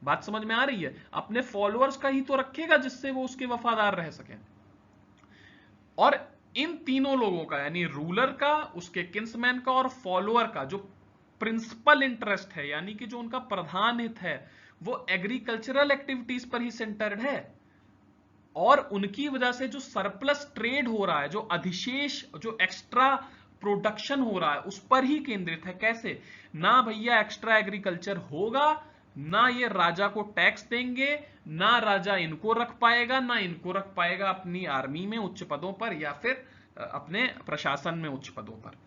बात समझ में आ रही है? अपने फॉलोअर्स का ही तो रखेगा, जिससे वो उसके वफादार रह सकें। और इन तीनों लोगों का, यानी रूलर का, उसके किंसमैन का और फॉलोअर का, जो प्रिंसिपल इंटरेस्ट है, यानी कि जो उनका प्रधान हित है, वो एग्रीकल्चरल एक्टिविटीज पर ही सेंटर्ड है। और उनकी वजह से जो सरप्लस ट्रेड हो रहा है, जो अधिशेष, जो एक्स्ट्रा प्रोडक्शन हो रहा है, उस पर ही केंद्रित है। कैसे? ना भैया एक्स्ट्रा एग्रीकल्चर होगा, ना ये राजा को टैक्स देंगे, ना राजा इनको रख पाएगा, ना इनको रख पाएगा अपनी आर्मी में उच्च पदों पर, या फिर अपने प्रशासन में उच्च पदों पर।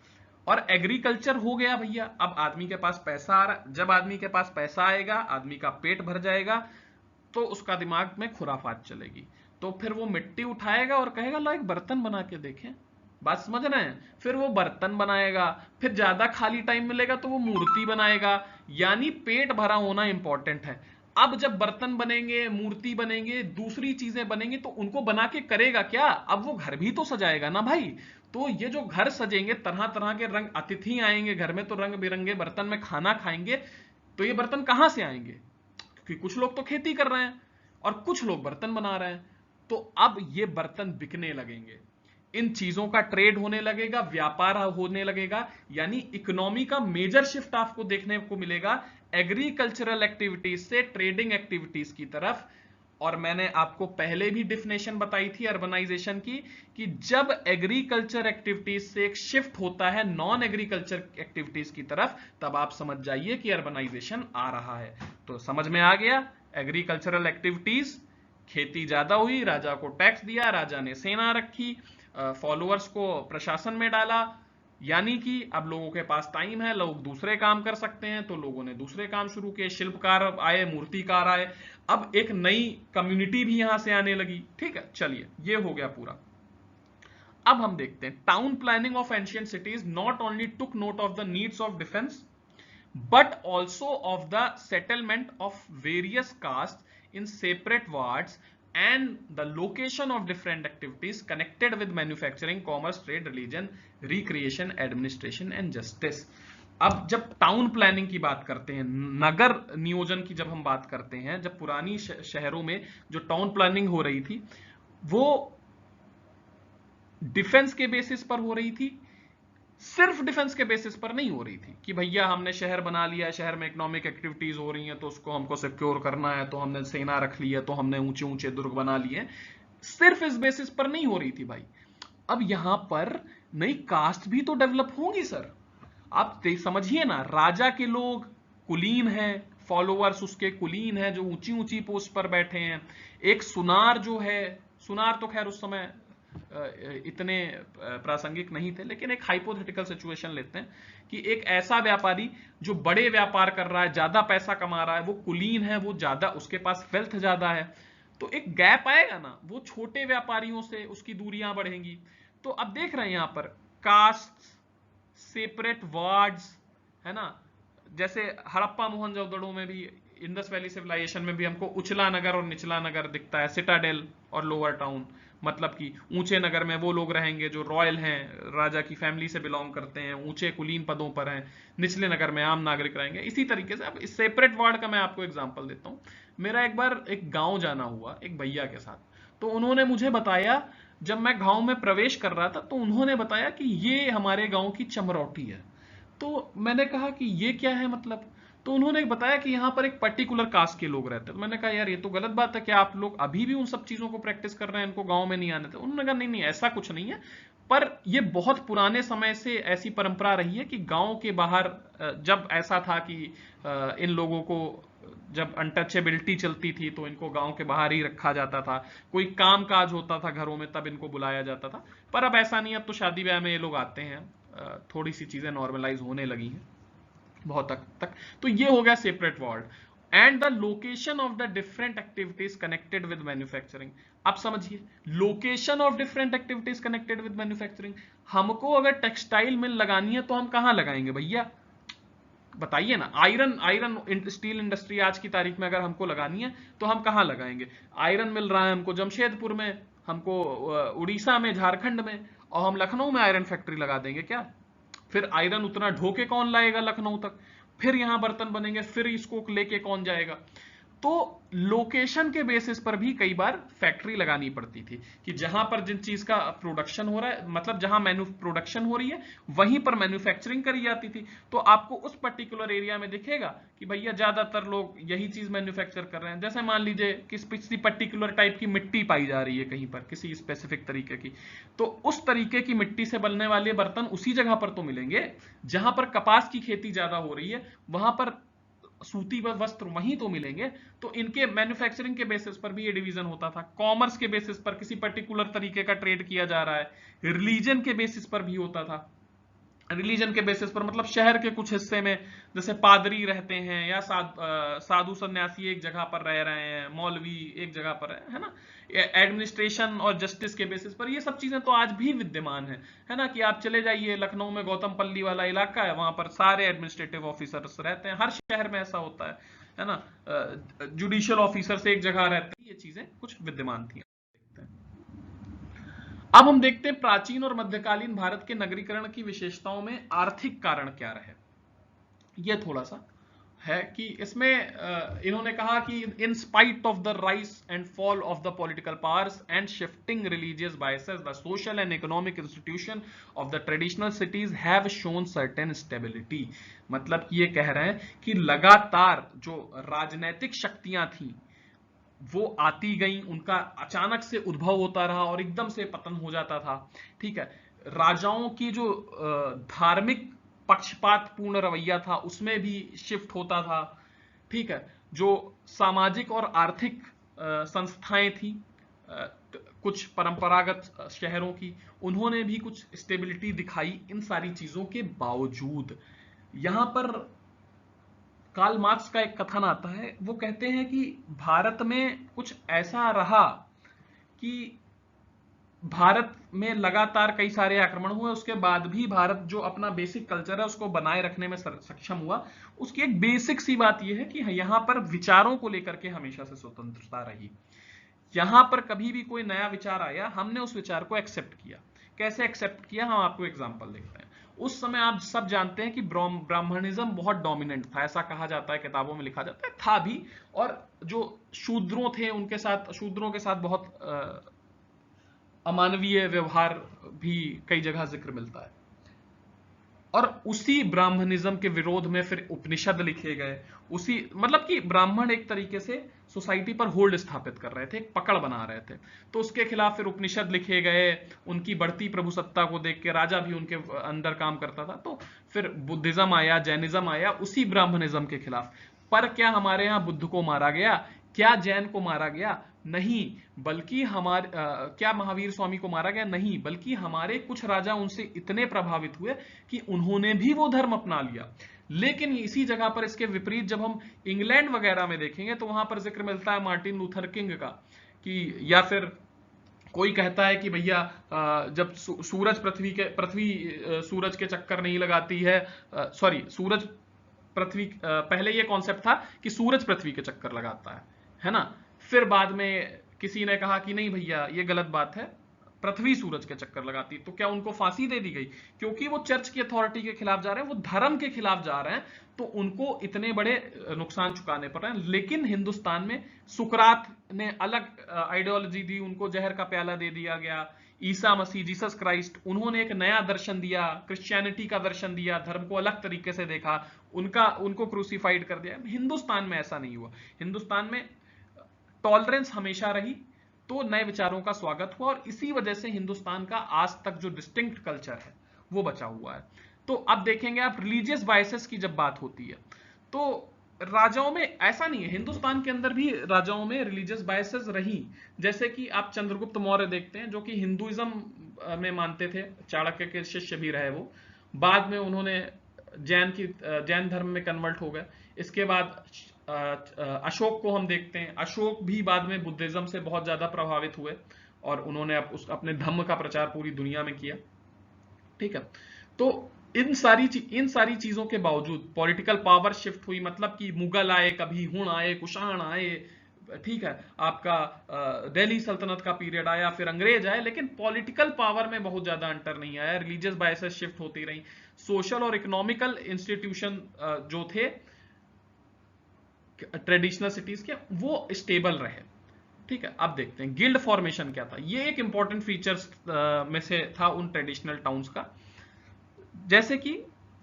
और एग्रीकल्चर हो गया भैया। अब आदमी के पास पैसा आ रहा, जब आदमी के पास पैसा आएगा, आदमी का पेट भर जाएगा, तो उसका दिमाग में खुराफात चलेगी। तो फिर वो मिट्टी उठाएगा और कहेगा लो एक बर्तन बना के देखें। बात समझ रहे हैं? फिर वो बर्तन बनाएगा, फिर ज्यादा खाली टाइम मिलेगा तो वो मूर्ति बनाएगा। यानी पेट भरा होना इंपॉर्टेंट है। अब जब बर्तन बनेंगे, मूर्ति बनेंगे, दूसरी चीजें बनेंगी, तो उनको बना के करेगा क्या? अब वो घर भी तो सजाएगा ना भाई। तो ये जो घर सजेंगे, तरह तरह के रंग, अतिथि आएंगे घर में, तो रंग बिरंगे बर्तन में खाना खाएंगे। तो ये बर्तन कहां से आएंगे? क्योंकि कुछ लोग तो खेती कर रहे हैं और कुछ लोग बर्तन बना रहे हैं। तो अब ये बर्तन बिकने लगेंगे, इन चीजों का ट्रेड होने लगेगा, व्यापार होने लगेगा। यानी इकोनॉमी का मेजर शिफ्ट आपको देखने को मिलेगा एग्रीकल्चरल एक्टिविटीज से ट्रेडिंग एक्टिविटीज की तरफ। और मैंने आपको पहले भी डिफिनेशन बताई थी अर्बनाइजेशन की, कि जब एग्रीकल्चर एक्टिविटीज से एक शिफ्ट होता है नॉन एग्रीकल्चर एक्टिविटीज की तरफ, तब आप समझ जाइए कि अर्बनाइजेशन आ रहा है। तो समझ में आ गया? एग्रीकल्चरल एक्टिविटीज, खेती ज्यादा हुई, राजा को टैक्स दिया, राजा ने सेना रखी, फॉलोअर्स को प्रशासन में डाला, यानी कि अब लोगों के पास टाइम है, लोग दूसरे काम कर सकते हैं, तो लोगों ने दूसरे काम शुरू किए, शिल्पकार आए, मूर्तिकार आए, अब एक नई कम्युनिटी भी यहां से आने लगी। ठीक है, चलिए ये हो गया पूरा। अब हम देखते हैं town planning of ancient cities not only took note of the needs of defence but also of the settlement of various castes in separate wards and the location of different activities connected with manufacturing, commerce, trade, religion, recreation, administration and justice। अब जब town planning की बात करते हैं, नगर नियोजन की जब हम बात करते हैं, जब पुरानी शहरों में जो टाउन प्लानिंग हो रही थी, वो डिफेंस के बेसिस पर हो रही थी। सिर्फ डिफेंस के बेसिस पर नहीं हो रही थी कि भैया हमने शहर बना लिया, शहर में इकोनॉमिक एक्टिविटीज हो रही हैं, तो उसको हमको सिक्योर करना है, तो हमने सेना रख ली है, तो हमने ऊंचे ऊंचे दुर्ग बना लिए। सिर्फ इस बेसिस पर नहीं हो रही थी भाई। अब यहां पर नई कास्ट भी तो डेवलप होंगी सर। आप समझिए ना, राजा के लोग कुलीन हैं, फॉलोअर्स उसके कुलीन हैं जो ऊंची ऊंची पोस्ट पर बैठे हैं। एक सुनार जो है, सुनार तो खैर उस समय इतने प्रासंगिक नहीं थे, लेकिन एक हाइपोथेटिकल सिचुएशन लेते हैं कि एक ऐसा व्यापारी जो बड़े व्यापार कर रहा है, ज्यादा पैसा कमा रहा है, वो कुलीन है, वो ज्यादा, उसके पास वेल्थ ज्यादा है, तो एक गैप आएगा ना, वो छोटे व्यापारियों से उसकी दूरियां बढ़ेंगी। तो अब देख रहे हैं यहां पर कास्ट, सेपरेट वार्ड्स, है ना, जैसे हड़प्पा मोहनजोदड़ो में भी, इंडस वैली सिविलाइजेशन में भी हमको उचला नगर और निचला नगर दिखता है, सिटाडेल और लोअर टाउन। मतलब कि ऊंचे नगर में वो लोग रहेंगे जो रॉयल हैं, राजा की फैमिली से बिलोंग करते हैं, ऊंचे कुलीन पदों पर हैं। निचले नगर में आम नागरिक रहेंगे। इसी तरीके से अब इस सेपरेट वार्ड का मैं आपको एग्जांपल देता हूं। मेरा एक बार एक गांव जाना हुआ एक भैया के साथ, तो उन्होंने मुझे बताया, जब मैं गांव में प्रवेश कर रहा था तो उन्होंने बताया कि ये हमारे गांव की चमरौटी है। तो मैंने कहा कि ये क्या है मतलब? तो उन्होंने बताया कि यहाँ पर एक पर्टिकुलर कास्ट के लोग रहते हैं। तो मैंने कहा यार ये तो गलत बात है, क्या आप लोग अभी भी उन सब चीजों को प्रैक्टिस कर रहे हैं, इनको गांव में नहीं आने थे? उन्होंने कहा नहीं नहीं, ऐसा कुछ नहीं है, पर ये बहुत पुराने समय से ऐसी परंपरा रही है कि गांव के बाहर, जब ऐसा था कि इन लोगों को जब अनटचेबिलिटी चलती थी तो इनको गांव के बाहर ही रखा जाता था, कोई काम काज होता था घरों में तब इनको बुलाया जाता था। पर अब ऐसा नहीं, अब तो शादी ब्याह में ये लोग आते हैं, थोड़ी सी चीजें नॉर्मलाइज होने लगी हैं। बहुत हद तक। तो ये हो गया separate world. And the location of the different activities connected with manufacturing. अब समझिए, location of different activities connected with manufacturing. हमको अगर टेक्सटाइल मिल लगानी है तो हम कहां लगाएंगे भैया, बताइए ना। आयरन आयरन स्टील इंडस्ट्री आज की तारीख में अगर हमको लगानी है तो हम कहां लगाएंगे। आयरन मिल रहा है हमको जमशेदपुर में, हमको उड़ीसा में, झारखंड में, और हम लखनऊ में आयरन फैक्ट्री लगा देंगे क्या? फिर आयरन उतना ढोके कौन लाएगा लखनऊ तक, फिर यहां बर्तन बनेंगे, फिर इसको लेके कौन जाएगा। तो लोकेशन के बेसिस पर भी कई बार फैक्ट्री लगानी पड़ती थी कि जहां पर जिन चीज का प्रोडक्शन हो रहा है, मतलब जहां प्रोडक्शन हो रही है वहीं पर मैन्युफैक्चरिंग करी जाती थी। तो आपको उस पर्टिकुलर एरिया में दिखेगा कि भैया ज्यादातर लोग यही चीज मैन्युफैक्चर कर रहे हैं। जैसे मान लीजिए किसी पर्टिकुलर टाइप की मिट्टी पाई जा रही है कहीं पर, किसी स्पेसिफिक तरीके की, तो उस तरीके की मिट्टी से बनने वाले बर्तन उसी जगह पर तो मिलेंगे। जहां पर कपास की खेती ज्यादा हो रही है वहां पर सूती वस्त्र वहीं तो मिलेंगे। तो इनके मैन्युफैक्चरिंग के बेसिस पर भी ये डिवीजन होता था। कॉमर्स के बेसिस पर किसी पर्टिकुलर तरीके का ट्रेड किया जा रहा है, रिलीजन के बेसिस पर भी होता था। रिलीजन के बेसिस पर मतलब शहर के कुछ हिस्से में जैसे पादरी रहते हैं या साधु सन्यासी एक जगह पर रह रहे हैं, मौलवी एक जगह पर है ना। एडमिनिस्ट्रेशन और जस्टिस के बेसिस पर ये सब चीजें तो आज भी विद्यमान है ना। कि आप चले जाइए लखनऊ में गौतमपल्ली वाला इलाका है, वहां पर सारे एडमिनिस्ट्रेटिव ऑफिसर्स रहते हैं। हर शहर में ऐसा होता है ना। जुडिशियल ऑफिसर्स एक जगह रहते हैं। ये चीजें कुछ विद्यमान थी। अब हम देखते हैं प्राचीन और मध्यकालीन भारत के नगरीकरण की विशेषताओं में आर्थिक कारण क्या रहे। यह थोड़ा सा है कि इसमें इन्होंने कहा कि in spite of the rise and fall of the political powers and shifting religious biases, the social and economic institution of the traditional cities have shown certain stability. मतलब ये कह रहे हैं कि लगातार जो राजनीतिक शक्तियां थी वो आती गई, उनका अचानक से उद्भव होता रहा और एकदम से पतन हो जाता था। ठीक है, राजाओं की जो धार्मिक पक्षपातपूर्ण रवैया था उसमें भी शिफ्ट होता था। ठीक है, जो सामाजिक और आर्थिक संस्थाएं थी कुछ परंपरागत शहरों की, उन्होंने भी कुछ स्टेबिलिटी दिखाई। इन सारी चीजों के बावजूद यहां पर कार्ल मार्क्स का एक कथन आता है। वो कहते हैं कि भारत में कुछ ऐसा रहा कि भारत में लगातार कई सारे आक्रमण हुए, उसके बाद भी भारत जो अपना बेसिक कल्चर है उसको बनाए रखने में सक्षम हुआ। उसकी एक बेसिक सी बात यह है कि यहां पर विचारों को लेकर के हमेशा से स्वतंत्रता रही। यहां पर कभी भी कोई नया विचार आया, हमने उस विचार को एक्सेप्ट किया। कैसे एक्सेप्ट किया, हम आपको एग्जांपल देखते हैं। उस समय आप सब जानते हैं कि ब्राह्मणिज्म बहुत डोमिनेंट था, ऐसा कहा जाता है, किताबों में लिखा जाता है, था भी। और जो शूद्रों थे उनके साथ, शूद्रों के साथ बहुत अमानवीय व्यवहार भी कई जगह जिक्र मिलता है। और उसी ब्राह्मणिज्म के विरोध में फिर उपनिषद लिखे गए। उसी मतलब कि ब्राह्मण एक तरीके से सोसाइटी पर होल्ड स्थापित कर रहे थे, एक पकड़ बना रहे थे। तो उसके खिलाफ फिर उपनिषद लिखे गए। उनकी बढ़ती प्रभुसत्ता को देख के राजा भी उनके अंदर काम करता था। तो फिर बुद्धिज्म आया, जैनिज्म आया उसी ब्राह्मणिज्म के खिलाफ। पर क्या हमारे यहां बुद्ध को मारा गया? क्या जैन को मारा गया? नहीं। बल्कि हमारे क्या महावीर स्वामी को मारा गया? नहीं। बल्कि हमारे कुछ राजा उनसे इतने प्रभावित हुए कि उन्होंने भी वो धर्म अपना लिया। लेकिन इसी जगह पर इसके विपरीत जब हम इंग्लैंड वगैरह में देखेंगे तो वहां पर जिक्र मिलता है मार्टिन लूथर किंग का, कि या फिर कोई कहता है कि भैया जब सूरज पृथ्वी सूरज के चक्कर नहीं लगाती है, सॉरी सूरज पृथ्वी, पहले ये कॉन्सेप्ट था कि सूरज पृथ्वी के चक्कर लगाता है ना। फिर बाद में किसी ने कहा कि नहीं भैया ये गलत बात है, पृथ्वी सूरज के चक्कर लगाती। तो क्या उनको फांसी दे दी गई? क्योंकि वो चर्च की अथॉरिटी के खिलाफ जा रहे हैं, वो धर्म के खिलाफ जा रहे हैं, तो उनको इतने बड़े नुकसान चुकाने पड़ रहे हैं। लेकिन हिंदुस्तान में सुकरात ने अलग आइडियोलॉजी दी, उनको जहर का प्याला दे दिया गया। ईसा मसीह, जीसस क्राइस्ट, उन्होंने एक नया दर्शन दिया, क्रिश्चियनिटी का दर्शन दिया, धर्म को अलग तरीके से देखा, उनको क्रूसिफाइड कर दिया। हिंदुस्तान में ऐसा नहीं हुआ। हिंदुस्तान में टॉलरेंस हमेशा रही, तो नए विचारों का स्वागत हुआ, और इसी वजह से हिंदुस्तान का आज तक जो डिस्टिंक्ट कल्चर है वो बचा हुआ है। तो अब देखेंगे आप, रिलीजियस बायसेस की जब बात होती है तो राजाओं में ऐसा नहीं है, हिंदुस्तान के अंदर भी राजाओं में रिलीजियस बायसेस रही। जैसे कि आप चंद्रगुप्त मौर्य देखते हैं, जो कि हिंदुइज्म में मानते थे, चाणक्य के शिष्य भी रहे वो। बाद में उन्होंने जैन धर्म में कन्वर्ट हो गए। इसके बाद अशोक को हम देखते हैं, अशोक भी बाद में बुद्धिज्म से बहुत ज्यादा प्रभावित हुए और उन्होंने अपने धम्म का प्रचार पूरी दुनिया में किया। ठीक है, तो इन सारी चीजों के बावजूद पॉलिटिकल पावर शिफ्ट हुई, मतलब कि मुगल आए, कभी हुण आए, कुषाण आए, ठीक है, आपका दिल्ली सल्तनत का पीरियड आया, फिर अंग्रेज आए, लेकिन पॉलिटिकल पावर में बहुत ज्यादा अंतर नहीं आया। रिलीजियस बायसेस शिफ्ट होती रही, सोशल और इकोनॉमिकल इंस्टीट्यूशन जो थे ट्रेडिशनल सिटीज के, वो स्टेबल रहे। ठीक है, अब देखते हैं गिल्ड फॉर्मेशन क्या था। ये एक इंपॉर्टेंट फीचर्स में से था उन ट्रेडिशनल टाउन्स का। जैसे कि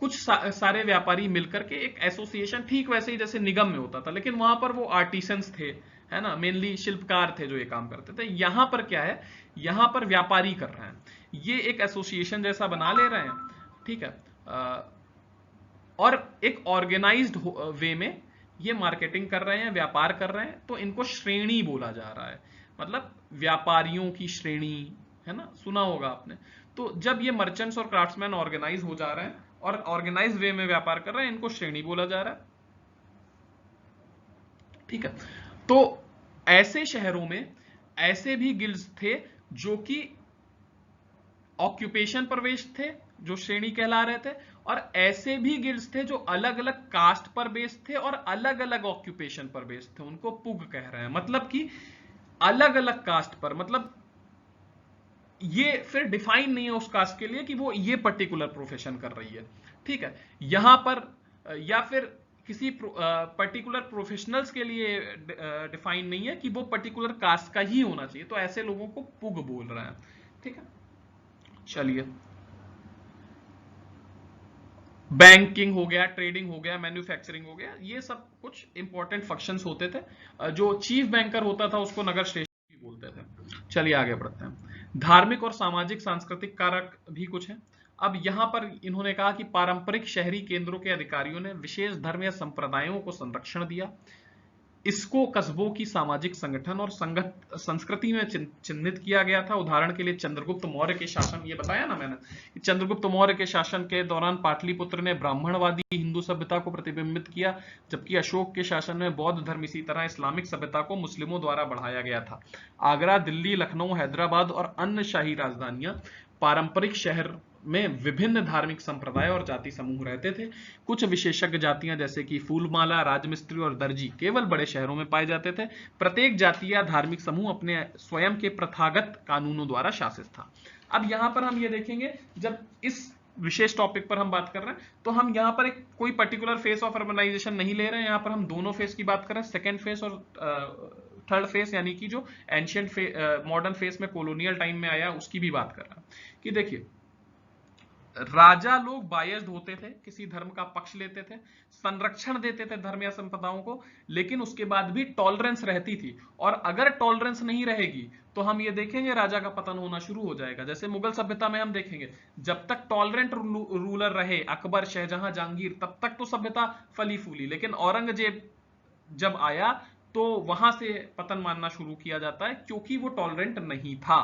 कुछ सारे व्यापारी मिलकर के एक एसोसिएशन, ठीक वैसे ही जैसे निगम में होता था, लेकिन वहां पर वो आर्टिसंस थे, है ना, मेनली शिल्पकार थे जो ये काम करते थे। यहां पर क्या है, यहां पर व्यापारी कर रहे हैं, ये एक एसोसिएशन जैसा बना ले रहे हैं। ठीक है, और एक ऑर्गेनाइज्ड वे में ये मार्केटिंग कर रहे हैं, व्यापार कर रहे हैं, तो इनको श्रेणी बोला जा रहा है, मतलब व्यापारियों की श्रेणी, है ना, सुना होगा आपने। तो जब ये मर्चेंट्स और क्राफ्ट्समैन ऑर्गेनाइज हो जा रहे हैं और ऑर्गेनाइज वे में व्यापार कर रहे हैं, इनको श्रेणी बोला जा रहा है। ठीक है, तो ऐसे शहरों में ऐसे भी गिल्ड्स थे जो कि ऑक्यूपेशन पर बेस्ड थे, जो श्रेणी कहला रहे थे, और ऐसे भी गिल्ड्स थे जो अलग अलग कास्ट पर बेस्ड थे और अलग अलग ऑक्यूपेशन पर बेस्ड थे, उनको पुग कह रहे हैं। मतलब कि अलग अलग कास्ट पर, मतलब ये फिर डिफाइन नहीं है उस कास्ट के लिए कि वो ये पर्टिकुलर प्रोफेशन कर रही है। ठीक है, यहां पर या फिर किसी पर्टिकुलर प्रोफेशनल्स के लिए डिफाइन नहीं है कि वो पर्टिकुलर कास्ट का ही होना चाहिए, तो ऐसे लोगों को पुग बोल रहे हैं। ठीक है, चलिए, बैंकिंग हो गया, ट्रेडिंग हो गया, मैन्युफैक्चरिंग हो गया, ये सब कुछ इंपॉर्टेंट फंक्शंस होते थे। जो चीफ बैंकर होता था उसको नगर श्रेष्ठ भी बोलते थे। चलिए आगे बढ़ते हैं। धार्मिक और सामाजिक सांस्कृतिक कारक भी कुछ है। अब यहां पर इन्होंने कहा कि पारंपरिक शहरी केंद्रों के अधिकारियों ने विशेष धर्म या संप्रदायों को संरक्षण दिया, इसको कस्बों की सामाजिक संगठन और संस्कृति में चिन्हित किया गया था। उदाहरण के लिए चंद्रगुप्त मौर्य के शासन, ये बताया ना मैंने कि चंद्रगुप्त मौर्य के शासन के दौरान पाटलिपुत्र ने ब्राह्मणवादी हिंदू सभ्यता को प्रतिबिंबित किया, जबकि अशोक के शासन में बौद्ध धर्म, इसी तरह इस्लामिक सभ्यता को मुस्लिमों द्वारा बढ़ाया गया था। आगरा, दिल्ली, लखनऊ, हैदराबाद और अन्य शाही राजधानियां पारंपरिक शहर में विभिन्न धार्मिक संप्रदाय और जाति समूह रहते थे। कुछ विशेषज्ञ जातियां जैसे कि फूलमाला, राजमिस्त्री और दर्जी केवल बड़े शहरों में पाए जाते थे। प्रत्येक जाति या धार्मिक समूह अपने स्वयं के प्रथागत कानूनों द्वारा शासित था। अब यहां पर हम ये देखेंगे, जब इस विशेष टॉपिक पर हम बात कर रहे हैं, तो हम यहां पर एक कोई पर्टिकुलर फेस ऑफ अर्बनाइजेशन नहीं ले रहे हैं, यहां पर हम दोनों फेस की बात कर रहे हैं, सेकेंड फेस और थर्ड फेस, यानी कि जो एंशियंट मॉडर्न फेस में कोलोनियल टाइम में आया उसकी भी बात कर रहा है। कि देखिए, राजा लोग बायस्ड होते थे, किसी धर्म का पक्ष लेते थे, संरक्षण देते थे धर्म या संप्रदायों को, लेकिन उसके बाद भी टॉलरेंस रहती थी। और अगर टॉलरेंस नहीं रहेगी तो हम ये देखेंगे राजा का पतन होना शुरू हो जाएगा। जैसे मुगल सभ्यता में हम देखेंगे, जब तक टॉलरेंट रूलर रहे, अकबर, शाहजहां, जहांगीर, तब तक तो सभ्यता फली फूली, लेकिन औरंगजेब जब आया तो वहां से पतन मानना शुरू किया जाता है, क्योंकि वो टॉलरेंट नहीं था।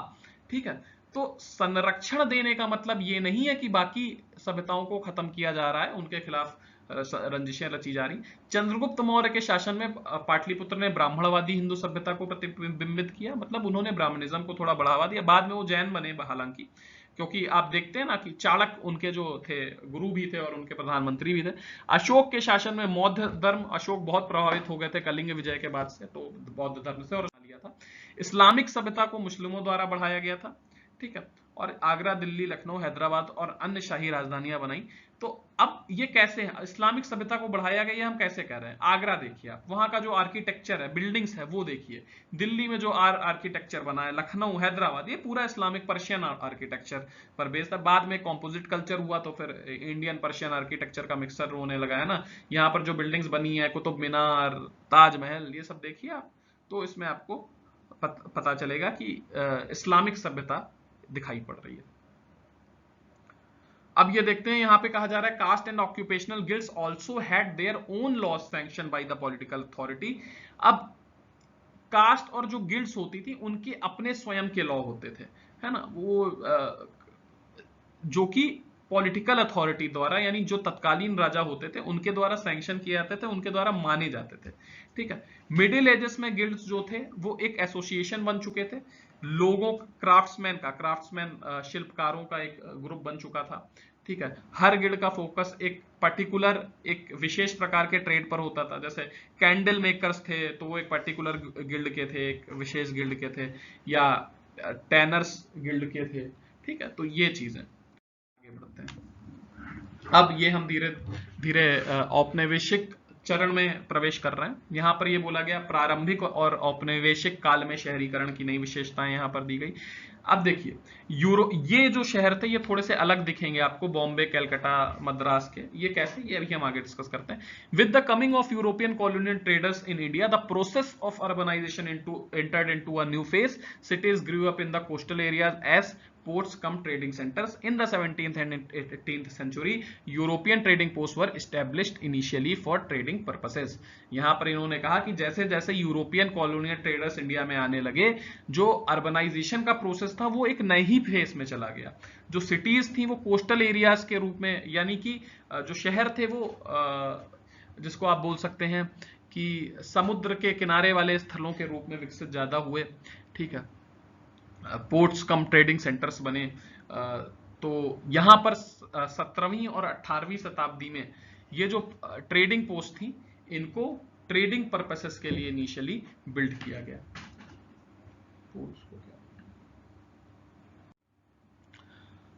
ठीक है, तो संरक्षण देने का मतलब ये नहीं है कि बाकी सभ्यताओं को खत्म किया जा रहा है, उनके खिलाफ रंजिशें रची जा रही। चंद्रगुप्त मौर्य के शासन में पाटलिपुत्र ने ब्राह्मणवादी हिंदू सभ्यता को प्रतिबिंबित किया, मतलब उन्होंने ब्राह्मणिज्म को थोड़ा बढ़ावा दिया। बाद में वो जैन बने हालांकि, क्योंकि आप देखते हैं ना कि चाणक्य उनके जो थे गुरु भी थे और उनके प्रधानमंत्री भी थे। अशोक के शासन में बौद्ध धर्म, अशोक बहुत प्रभावित हो गए थे कलिंग विजय के बाद से, तो बौद्ध धर्म से और लिया था। इस्लामिक सभ्यता को मुस्लिमों द्वारा बढ़ाया गया था। ठीक है, और आगरा, दिल्ली, लखनऊ, हैदराबाद और अन्य शाही राजधानियां बनाई। तो अब ये कैसे है, इस्लामिक सभ्यता को बढ़ाया गया, हम कैसे कह रहे हैं? आगरा देखिए आप, वहां का जो आर्किटेक्चर है, बिल्डिंग्स है, वो देखिए। दिल्ली में जो आर्किटेक्चर बना है, लखनऊ, हैदराबाद, ये पूरा इस्लामिक पर्शियन आर्किटेक्चर पर बेस्ड है। बाद में कॉम्पोजिट कल्चर हुआ तो फिर इंडियन पर्शियन आर्किटेक्चर का मिक्सर होने लगा, है ना। यहाँ पर जो बिल्डिंग्स बनी है, कुतुब मीनार, ताजमहल, ये सब देखिए आप, तो इसमें आपको पता चलेगा कि इस्लामिक सभ्यता दिखाई पड़ रही है। अब ये देखते हैं, यहां पे कहा जा रहा है caste and occupational guilds also had their own laws sanction by the political authority. अब कास्ट और जो गिल्ड्स होती थी उनके अपने स्वयं के लॉ होते थे, है ना, वो जो कि पॉलिटिकल अथॉरिटी द्वारा, यानी जो तत्कालीन राजा होते थे उनके द्वारा सैंक्शन किए जाते थे, उनके द्वारा माने जाते थे। ठीक है, मिडिल एजेस में गिल्ड्स जो थे वो एक एसोसिएशन बन चुके थे, लोगों, क्राफ्ट्समैन शिल्पकारों का एक ग्रुप बन चुका था। ठीक है, हर गिल्ड का फोकस एक पर्टिकुलर, एक विशेष प्रकार के ट्रेड पर होता था। जैसे कैंडल मेकर्स थे तो वो एक पर्टिकुलर गिल्ड के थे, एक विशेष गिल्ड के थे, या टैनर्स गिल्ड के थे। ठीक है, तो ये चीजें आगे बढ़ते हैं। अब ये हम धीरे धीरे औपनिवेशिक चरण में प्रवेश कर रहे हैं। यहां पर ये बोला गया प्रारंभिक और औपनिवेशिक काल में शहरीकरण की नई विशेषताएं यहां पर दी गई। अब देखिए, ये जो शहर थे ये थोड़े से अलग दिखेंगे आपको बॉम्बे, कलकत्ता, मद्रास के। ये कैसे, ये अभी हम आगे डिस्कस करते हैं। With the coming of European colonial traders in India, the process of urbanization entered into a new phase. Cities grew up in the coastal areas as ports come trading centers. In the 17th and 18th century, European trading posts were established initially for trading purposes. यहां पर इन्होंने कहा कि जैसे जैसे European colonial traders India में आने लगे, जो अर्बनाइजेशन का प्रोसेस था वो एक नई ही फेज में चला गया। जो सिटीज थी वो कोस्टल एरियाज के रूप में, यानी कि जो शहर थे वो जिसको आप बोल सकते हैं कि समुद्र के किनारे वाले स्थलों के रूप में विकसित ज्यादा हुए। ठीक है, पोर्ट्स कम ट्रेडिंग सेंटर्स बने। तो यहां पर 17वीं और 18वीं शताब्दी में ये जो ट्रेडिंग पोस्ट थी इनको ट्रेडिंग पर्पसेस के लिए इनिशियली बिल्ड किया गया।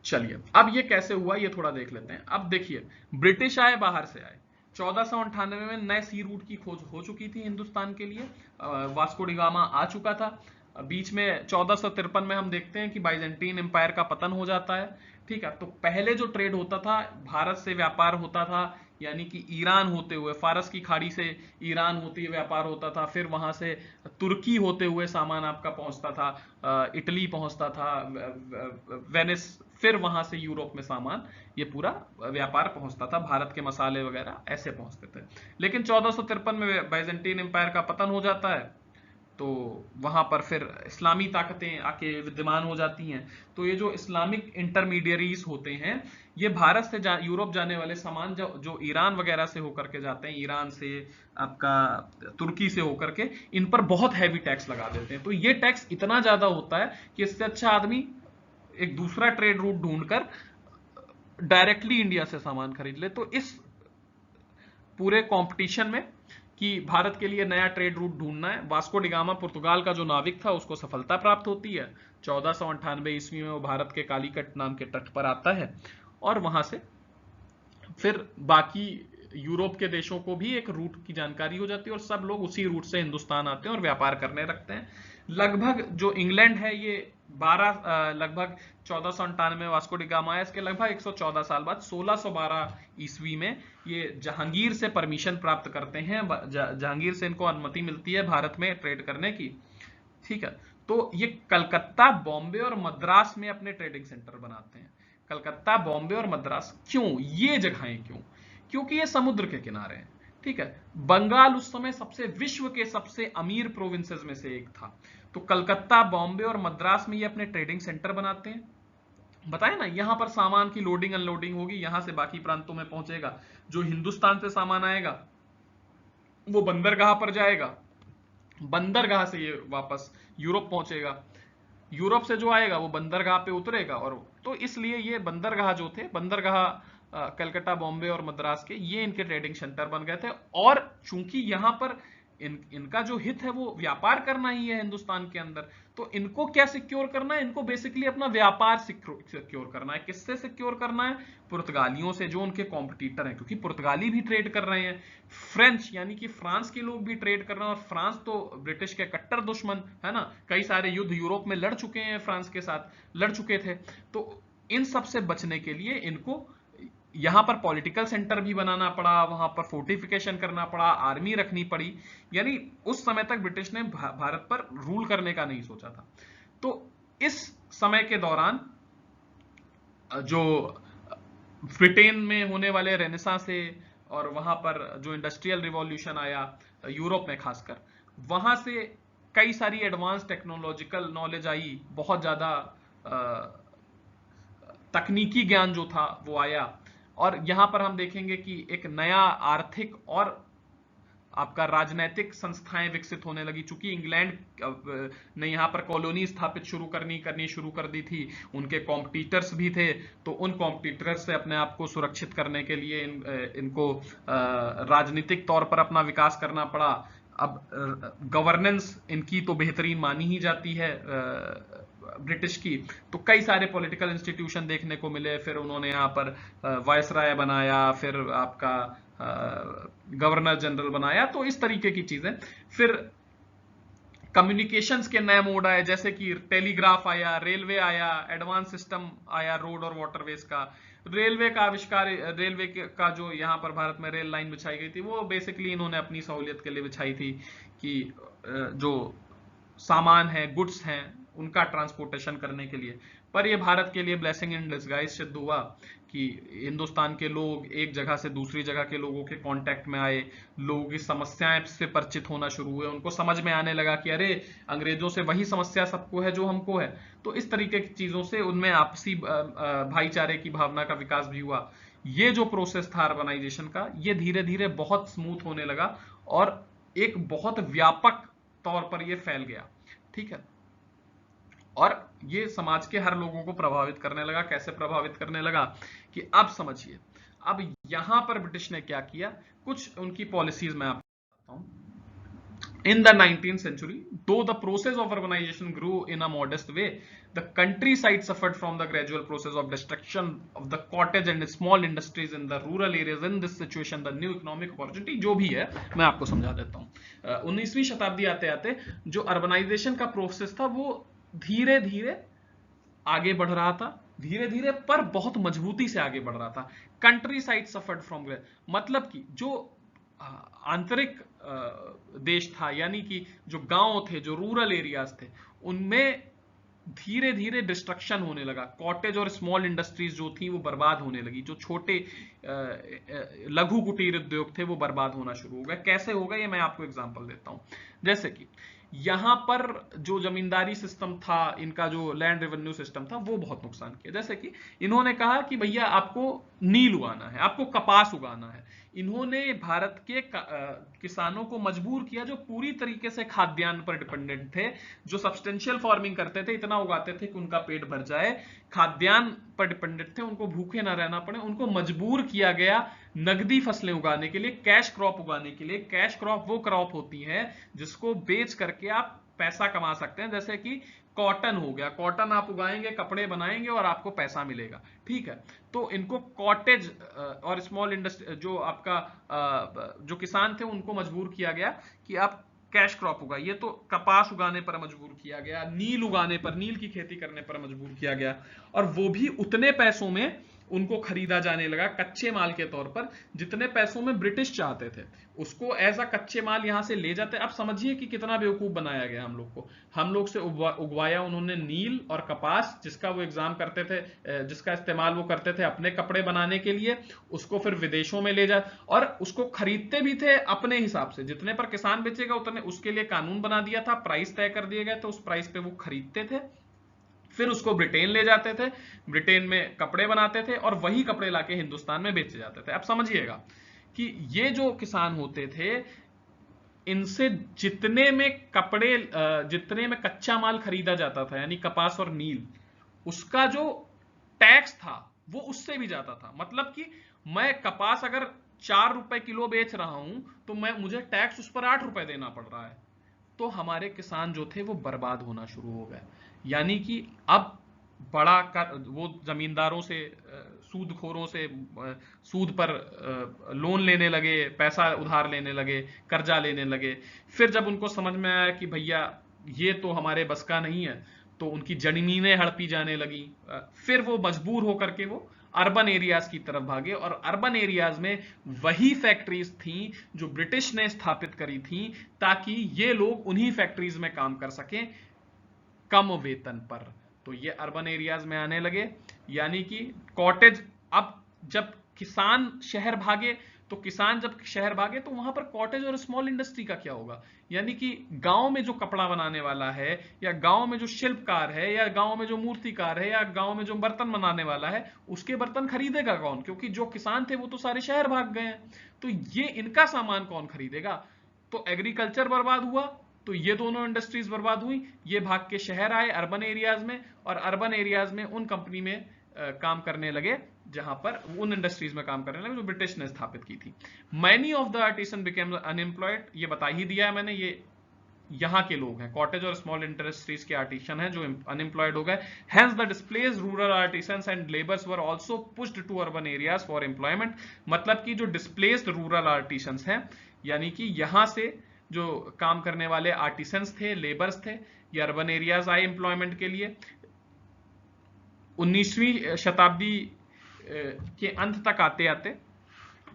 चलिए, अब ये कैसे हुआ ये थोड़ा देख लेते हैं। अब देखिए, ब्रिटिश आए, बाहर से आए। 1498 में नए सी रूट की खोज हो चुकी थी हिंदुस्तान के लिए, वास्को डी गामा आ चुका था। बीच में 1453 में हम देखते हैं कि बाइजेंटीन एम्पायर का पतन हो जाता है। ठीक है, तो पहले जो ट्रेड होता था, भारत से व्यापार होता था, यानी कि ईरान होते हुए, फारस की खाड़ी से ईरान होते हुए व्यापार होता था, फिर वहां से तुर्की होते हुए सामान आपका पहुंचता था, इटली पहुंचता था, वेनिस, फिर वहां से यूरोप में सामान, ये पूरा व्यापार पहुंचता था, भारत के मसाले वगैरह ऐसे पहुंचते थे। लेकिन 1453 में बाइजेंटीन एम्पायर का पतन हो जाता है, तो वहां पर फिर इस्लामी ताकतें आके विद्यमान हो जाती हैं। तो ये जो इस्लामिक इंटरमीडियरीज होते हैं, ये भारत से यूरोप जाने वाले सामान जो ईरान वगैरह से होकर के जाते हैं, ईरान से, आपका तुर्की से होकर के, इन पर बहुत हैवी टैक्स लगा देते हैं। तो ये टैक्स इतना ज्यादा होता है कि इससे अच्छा आदमी एक दूसरा ट्रेड रूट ढूंढकर डायरेक्टली इंडिया से सामान खरीद ले। तो इस पूरे कंपटीशन में कि भारत के लिए नया ट्रेड रूट ढूंढना है, वास्को डी गामा पुर्तगाल का जो नाविक था उसको सफलता प्राप्त होती है। 1498 ईस्वी में वो भारत के कालीकट नाम के तट पर आता है, और वहां से फिर बाकी यूरोप के देशों को भी एक रूट की जानकारी हो जाती है, और सब लोग उसी रूट से हिंदुस्तान आते हैं और व्यापार करने लगते हैं। लगभग जो इंग्लैंड है ये लगभग 1498 में वास्को डी गामा आया, इसके लगभग 114 साल बाद 1612 ईस्वी में ये जहांगीर से परमिशन प्राप्त करते हैं। जहांगीर से इनको अनुमति मिलती है भारत में ट्रेड करने की। ठीक है, तो ये कलकत्ता, बॉम्बे और मद्रास में अपने ट्रेडिंग सेंटर बनाते हैं। कलकत्ता, बॉम्बे और मद्रास क्यों, ये जगहें क्यों? क्योंकि ये समुद्र के किनारे हैं। ठीक है, बंगाल उस समय विश्व के सबसे अमीर प्रोविंसेस में से एक था। तो कलकत्ता, बॉम्बे और मद्रास में ये अपने ट्रेडिंग सेंटर बनाते हैं। बताए ना, यहां पर सामान की लोडिंग अनलोडिंग होगी, यहां से बाकी प्रांतों में पहुंचेगा। जो हिंदुस्तान से सामान आएगा वो बंदरगाह पर जाएगा, बंदरगाह से ये वापस यूरोप पहुंचेगा, यूरोप से जो आएगा वो बंदरगाह पे उतरेगा। और तो इसलिए ये बंदरगाह जो थे, बंदरगाह कलकत्ता, बॉम्बे और मद्रास के, ये इनके ट्रेडिंग सेंटर बन गए थे। और चूंकि यहां पर इनका जो हित है वो व्यापार करना ही है हिंदुस्तान के अंदर, तो इनको क्या सिक्योर करना है? इनको बेसिकली अपना व्यापार सिक्योर करना है। किससे सिक्योर करना है? पुर्तगालियों से, जो उनके कॉम्पिटिटर हैं, क्योंकि पुर्तगाली भी ट्रेड कर रहे हैं, फ्रेंच यानी कि फ्रांस के लोग भी ट्रेड कर रहे हैं, और फ्रांस तो ब्रिटिश के कट्टर दुश्मन है ना, कई सारे युद्ध यूरोप में लड़ चुके हैं, फ्रांस के साथ लड़ चुके थे। तो इन सब से बचने के लिए इनको यहां पर पॉलिटिकल सेंटर भी बनाना पड़ा, वहां पर फोर्टिफिकेशन करना पड़ा, आर्मी रखनी पड़ी। यानी उस समय तक ब्रिटिश ने भारत पर रूल करने का नहीं सोचा था। तो इस समय के दौरान जो ब्रिटेन में होने वाले रेनेसां से, और वहां पर जो इंडस्ट्रियल रिवॉल्यूशन आया यूरोप में खासकर, वहां से कई सारी एडवांस टेक्नोलॉजिकल नॉलेज आई, बहुत ज्यादा तकनीकी ज्ञान जो था वो आया, और यहां पर हम देखेंगे कि एक नया आर्थिक और आपका राजनीतिक संस्थाएं विकसित होने लगी। चूंकि इंग्लैंड ने यहाँ पर कॉलोनी स्थापित करनी शुरू कर दी थी, उनके कॉम्पिटिटर्स भी थे, तो उन कॉम्पिटिटर्स से अपने आप को सुरक्षित करने के लिए इनको राजनीतिक तौर पर अपना विकास करना पड़ा। अब गवर्नेंस इनकी तो बेहतरीन मानी ही जाती है ब्रिटिश की, तो कई सारे पॉलिटिकल इंस्टीट्यूशन देखने को मिले। फिर उन्होंने यहाँ पर वायसराय बनाया, फिर आपका गवर्नर जनरल बनाया, तो इस तरीके की चीजें। फिर कम्युनिकेशंस के नए मोड आए, जैसे कि टेलीग्राफ आया, रेलवे आया, एडवांस सिस्टम आया रोड और वाटरवेज का। रेलवे का आविष्कार, रेलवे का जो यहाँ पर भारत में रेल लाइन बिछाई गई थी, वो बेसिकली इन्होंने अपनी सहूलियत के लिए बिछाई थी कि जो सामान है, गुड्स हैं, उनका ट्रांसपोर्टेशन करने के लिए। पर यह भारत के लिए ब्लेसिंग इन डिस्गाइज सिद्ध हुआ कि हिंदुस्तान के लोग एक जगह से दूसरी जगह के लोगों के कांटेक्ट में आए, लोगों की समस्याएं से परिचित होना शुरू हुए, उनको समझ में आने लगा कि अरे अंग्रेजों से वही समस्या सबको है जो हमको है। तो इस तरीके की चीजों से उनमें आपसी भाईचारे की भावना का विकास भी हुआ। ये जो प्रोसेस था अर्बनाइजेशन का, ये धीरे धीरे बहुत स्मूथ होने लगा और एक बहुत व्यापक तौर पर यह फैल गया। ठीक है, और ये समाज के हर लोगों को प्रभावित करने लगा। कैसे प्रभावित करने लगा कि अब समझिए, अब यहां पर ब्रिटिश ने क्या किया, कुछ उनकी पॉलिसीज मैं आपको बताता हूं। In the 19th century, though the process of urbanization grew in a modest way, the countryside suffered from the gradual process of destruction of the cottage and small industries in the rural areas. In this situation, the new economic opportunity जो भी है मैं आपको समझा देता हूं। 19वीं शताब्दी आते आते जो अर्बनाइजेशन का प्रोसेस था वो धीरे धीरे आगे बढ़ रहा था, धीरे धीरे पर बहुत मजबूती से आगे बढ़ रहा था। कंट्री साइड सफर्ड फ्रॉम, मतलब कि जो आंतरिक देश था, यानी कि जो गांव थे, जो रूरल एरियाज थे, उनमें धीरे धीरे डिस्ट्रक्शन होने लगा। कॉटेज और स्मॉल इंडस्ट्रीज जो थी वो बर्बाद होने लगी। जो छोटे लघु कुटीर उद्योग थे वो बर्बाद होना शुरू हो गए। कैसे हो गए ये मैं आपको एग्जांपल देता हूं। जैसे कि यहां पर जो जमींदारी सिस्टम था, इनका जो लैंड रेवेन्यू सिस्टम था, वो बहुत नुकसान किया। जैसे कि इन्होंने कहा कि भैया आपको नील उगाना है, आपको कपास उगाना है। इन्होंने भारत के किसानों को मजबूर किया, जो पूरी तरीके से खाद्यान्न पर डिपेंडेंट थे, जो सब्सटेंशियल फार्मिंग करते थे, इतना उगाते थे कि उनका पेट भर जाए, खाद्यान्न पर डिपेंडेंट थे, उनको भूखे ना रहना पड़े, उनको मजबूर किया गया नगदी फसलें उगाने के लिए, कैश क्रॉप उगाने के लिए। कैश क्रॉप वो क्रॉप होती है जिसको बेच करके आप पैसा कमा सकते हैं। जैसे कि कॉटन हो गया, कॉटन आप उगाएंगे, कपड़े बनाएंगे और आपको पैसा मिलेगा। ठीक है, तो इनको कॉटेज और स्मॉल इंडस्ट्री, जो आपका जो किसान थे, उनको मजबूर किया गया कि आप कैश क्रॉप उगाइए। तो कपास उगाने पर मजबूर किया गया, नील उगाने पर, नील की खेती करने पर मजबूर किया गया, और वो भी उतने पैसों में उनको खरीदा जाने लगा, कच्चे माल के तौर पर, जितने पैसों में ब्रिटिश चाहते थे। उसको एज अ कच्चे माल यहां से ले जाते। अब समझिए कि कितना बेवकूफ बनाया गया हम लोग को। हम लोग से उगवाया उन्होंने नील और कपास, जिसका वो एग्जाम करते थे, जिसका इस्तेमाल वो करते थे अपने कपड़े बनाने के लिए। उसको फिर विदेशों में ले जा, और उसको खरीदते भी थे अपने हिसाब से, जितने पर किसान बेचेगा उतने, उसके लिए कानून बना दिया था, प्राइस तय कर दिए गए थे, उस प्राइस पे वो खरीदते थे। फिर उसको ब्रिटेन ले जाते थे, ब्रिटेन में कपड़े बनाते थे, और वही कपड़े लाके हिंदुस्तान में बेचे जाते थे। अब समझिएगा कि ये जो किसान होते थे, इनसे जितने में कपड़े, जितने में कच्चा माल खरीदा जाता था, यानी कपास और नील, उसका जो टैक्स था वो उससे भी ज्यादा था। मतलब कि मैं कपास अगर 4 रुपए किलो बेच रहा हूं, तो मुझे टैक्स उस पर 8 रुपए देना पड़ रहा है। तो हमारे किसान जो थे वो बर्बाद होना शुरू हो गए। यानी कि अब बड़ा कर, वो जमींदारों से, सूदखोरों से सूद पर लोन लेने लगे, पैसा उधार लेने लगे, कर्जा लेने लगे। फिर जब उनको समझ में आया कि भैया ये तो हमारे बस का नहीं है, तो उनकी जमीनें हड़पी जाने लगी। फिर वो मजबूर होकर के वो अर्बन एरियाज की तरफ भागे, और अर्बन एरियाज में वही फैक्ट्रीज थी जो ब्रिटिश ने स्थापित करी थी, ताकि ये लोग उन्हीं फैक्ट्रीज में काम कर सकें कम वेतन पर। तो ये अर्बन एरियाज में आने लगे। यानी कि कॉटेज, अब जब किसान शहर भागे तो किसान जब शहर भागे तो वहां पर कॉटेज और स्मॉल इंडस्ट्री का क्या होगा? यानी कि गांव में जो कपड़ा बनाने वाला है, या गांव में जो शिल्पकार है, या गांव में जो मूर्तिकार है, या गांव में जो बर्तन बनाने वाला है, उसके बर्तन खरीदेगा कौन? क्योंकि जो किसान थे वो तो सारे शहर भाग गए हैं, तो ये इनका सामान कौन खरीदेगा? तो एग्रीकल्चर बर्बाद हुआ, तो ये दोनों इंडस्ट्रीज बर्बाद हुई, ये भाग के शहर आए अर्बन एरियाज में, और अर्बन एरियाज में उन कंपनी में काम करने लगे जहां पर उन इंडस्ट्रीज में काम करने लगे जो ब्रिटिश ने स्थापित की थी। Many of the artisan became unemployed, ये बता ही दिया है मैंने, ये यहां के लोग हैं, कॉटेज और स्मॉल इंडस्ट्रीज के आर्टिसन हैं जो अनएम्प्लॉयड हो गए। Hence the displaced rural artisans and labours were also pushed to urban areas for employment. मतलब कि जो डिस्प्लेस्ड रूरल आर्टिसंस हैं, यानी कि यहां से जो काम करने वाले आर्टिसंस थे, लेबर्स थे, ये अर्बन एरियाज आए एम्प्लॉयमेंट के लिए। 19वीं शताब्दी के अंत तक आते आते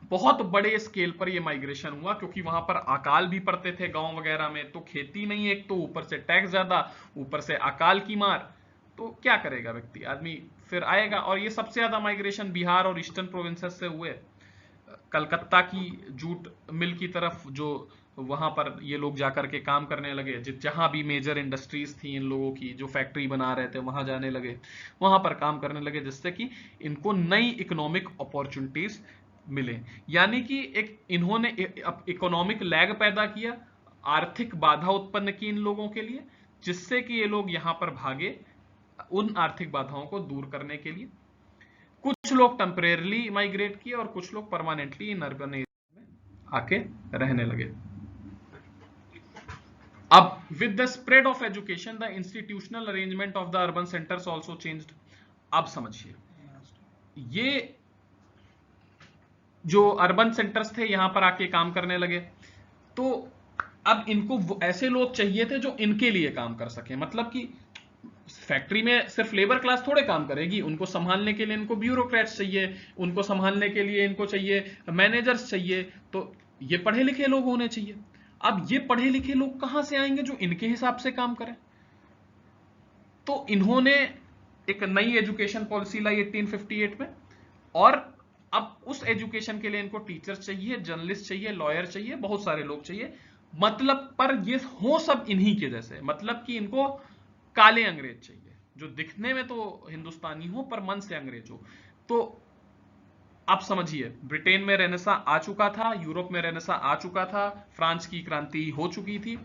बहुत बड़े स्केल पर ये माइग्रेशन हुआ, क्योंकि वहां पर अकाल भी पड़ते थे गांव वगैरह में, तो खेती नहीं, एक तो ऊपर से टैक्स ज्यादा, ऊपर से अकाल की मार, तो क्या करेगा व्यक्ति, आदमी फिर आएगा। और ये सबसे ज्यादा माइग्रेशन बिहार और ईस्टर्न प्रोविंसेस से हुए। कलकत्ता की जूट मिल की तरफ जो वहां पर ये लोग जाकर के काम करने लगे, जहां भी मेजर इंडस्ट्रीज थी इन लोगों की, जो फैक्ट्री बना रहे थे, वहां जाने लगे, वहां पर काम करने लगे, जिससे कि इनको नई इकोनॉमिक अपॉर्चुनिटीज मिले। यानी कि एक इन्होंने इकोनॉमिक लैग पैदा किया, आर्थिक बाधा उत्पन्न की इन लोगों के लिए, जिससे कि ये लोग यहां पर भागे उन आर्थिक बाधाओं को दूर करने के लिए। कुछ लोग टेम्परेरली माइग्रेट किए और कुछ लोग परमानेंटली इन अर्बन एरिया में आके रहने लगे। अब with the spread of education the institutional arrangement of the urban centres also changed. अब समझिए, ये जो अर्बन सेंटर्स थे यहां पर आके काम करने लगे, तो अब इनको ऐसे लोग चाहिए थे जो इनके लिए काम कर सके। मतलब कि फैक्ट्री में सिर्फ लेबर क्लास थोड़े काम करेगी, उनको संभालने के लिए इनको ब्यूरोक्रेट्स चाहिए, उनको संभालने के लिए इनको चाहिए मैनेजर्स चाहिए, तो ये पढ़े लिखे लोग होने चाहिए। अब ये पढ़े लिखे लोग कहां से आएंगे जो इनके हिसाब से काम करें? तो इन्होंने एक नई एजुकेशन पॉलिसी लाई 1858 में, और अब उस एजुकेशन के लिए इनको टीचर्स चाहिए, जर्नलिस्ट चाहिए, लॉयर चाहिए, बहुत सारे लोग चाहिए। मतलब पर ये हो सब इन्हीं के जैसे, मतलब कि इनको काले अंग्रेज चाहिए, जो दिखने में तो हिंदुस्तानी हो पर मन से अंग्रेज हो। तो आप समझिए, ब्रिटेन में रेनेसा आ चुका था, यूरोप में रेनेसा आ चुका था, फ्रांस की क्रांति हो चुकी थी,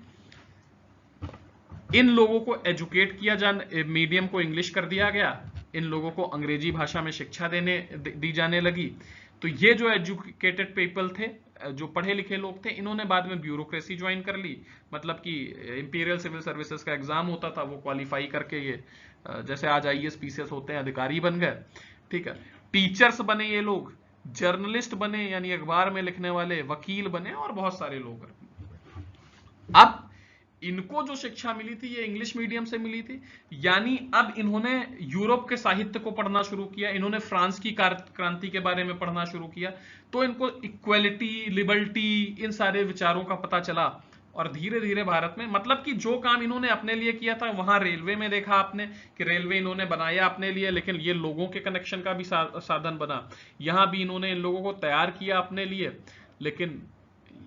इन लोगों को एजुकेट किया मीडियम को इंग्लिश कर दिया गया, इन लोगों को अंग्रेजी भाषा में शिक्षा दी जाने लगी। तो ये जो एजुकेटेड पीपल थे, जो पढ़े लिखे लोग थे, इन्होंने बाद में ब्यूरोक्रेसी ज्वाइन कर ली। मतलब कि इंपीरियल सिविल सर्विसेज का एग्जाम होता था, वो क्वालिफाई करके ये जैसे आज आईएएस पीसीएस होते हैं, अधिकारी बन गए। ठीक है, टीचर्स बने ये लोग, जर्नलिस्ट बने यानी अखबार में लिखने वाले, वकील बने, और बहुत सारे लोग। अब इनको जो शिक्षा मिली थी ये इंग्लिश मीडियम से मिली थी, यानी अब इन्होंने यूरोप के साहित्य को पढ़ना शुरू किया, इन्होंने फ्रांस की क्रांति के बारे में पढ़ना शुरू किया, तो इनको इक्वलिटी, लिबर्टी, इन सारे विचारों का पता चला। और धीरे धीरे भारत में, मतलब कि जो काम इन्होंने अपने लिए किया था, वहां रेलवे में देखा आपने कि रेलवे इन्होंने बनाया अपने लिए, लेकिन ये लोगों के कनेक्शन का भी साधन बना। यहां भी इन्होंने इन लोगों को तैयार किया अपने लिए, लेकिन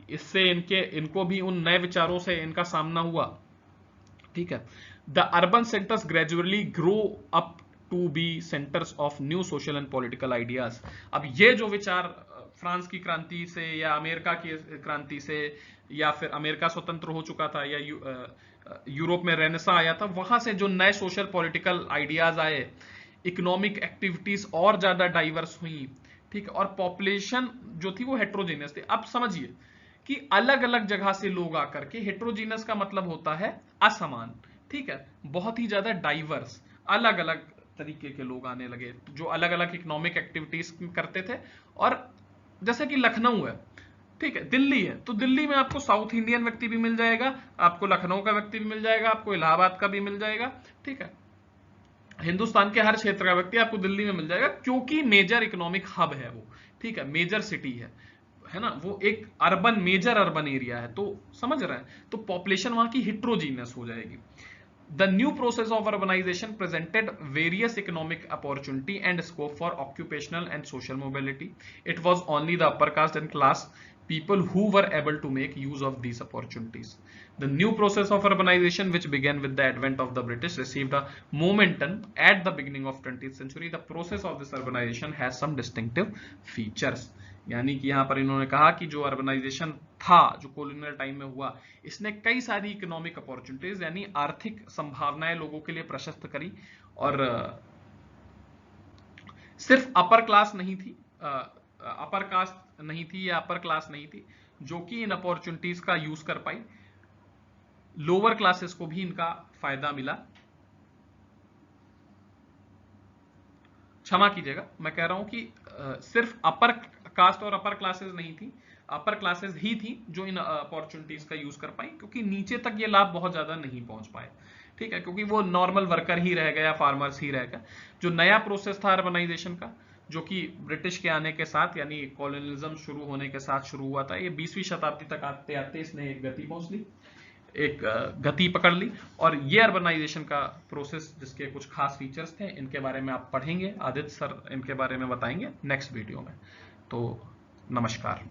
इससे इनको भी उन नए विचारों से इनका सामना हुआ। ठीक है, the urban centres gradually grow up to be centres of new social and political ideas. अब ये जो विचार फ्रांस की क्रांति से या अमेरिका की क्रांति से, या फिर अमेरिका स्वतंत्र हो चुका था, या यूरोप में रेनेसा आया था, वहां से जो नए सोशल पॉलिटिकल आइडियाज आए, इकोनॉमिक एक्टिविटीज और ज्यादा डाइवर्स हुई। ठीक है, और पॉपुलेशन जो थी वो हेट्रोजेनियस थी। अब समझिए कि अलग अलग जगह से लोग आकर के, हेट्रोजीनस का मतलब होता है असमान, ठीक है, बहुत ही ज्यादा डाइवर्स, अलग अलग तरीके के लोग आने लगे जो अलग अलग इकोनॉमिक एक्टिविटीज करते थे। और जैसे कि लखनऊ है, ठीक है, दिल्ली है, तो दिल्ली में आपको साउथ इंडियन व्यक्ति भी मिल जाएगा, आपको लखनऊ का व्यक्ति भी मिल जाएगा, आपको इलाहाबाद का भी मिल जाएगा। ठीक है, हिंदुस्तान के हर क्षेत्र का व्यक्ति आपको दिल्ली में मिल जाएगा, क्योंकि मेजर इकोनॉमिक हब है वो। ठीक है, मेजर सिटी है ना, वो एक मेजर अर्बन एरिया है, तो समझ रहे हैं, तो पॉपुलेशन वहां की हिट्रोजीनियस हो जाएगी। The new process of urbanization presented various economic opportunity and scope for occupational and social mobility. It was only the upper caste and class people who were able to make use of these opportunities. The new process of urbanization, which began with the advent of the British, received a momentum at the beginning of 20th century. The process of this urbanization has some distinctive features. यानी कि यहाँ पर इन्होंने कहा कि जो urbanisation था, जो कॉलोनियल टाइम में हुआ, इसने कई सारी इकोनॉमिक अपॉर्चुनिटीज यानी आर्थिक संभावनाएं लोगों के लिए प्रशस्त करी, और सिर्फ अपर क्लास नहीं थी, अपर कास्ट नहीं थी या अपर क्लास नहीं थी जो कि इन अपॉर्चुनिटीज का यूज कर पाई, लोअर क्लासेस को भी इनका फायदा मिला। क्षमा कीजिएगा, मैं कह रहा हूं कि सिर्फ अपर कास्ट और अपर क्लासेस नहीं थी, अपर क्लासेस ही थी जो इन अपॉर्चुनिटीज का यूज कर पाई, क्योंकि नीचे तक ये लाभ बहुत ज्यादा नहीं पहुंच पाए। ठीक है, क्योंकि वो नॉर्मल वर्कर ही रह गया, फार्मर्स ही रह गया। जो नया प्रोसेस था अर्बनाइजेशन का, जो कि ब्रिटिश के आने के साथ यानी कॉलोनियलिज्म शुरू होने के साथ शुरू हुआ था, ये 20वीं शताब्दी तक आते आते इसने एक गति पहुंच ली, एक गति पकड़ ली। और ये अर्बनाइजेशन का प्रोसेस जिसके कुछ खास फीचर्स थे, इनके बारे में आप पढ़ेंगे, आदित्य सर इनके बारे में बताएंगे नेक्स्ट वीडियो में। तो नमस्कार।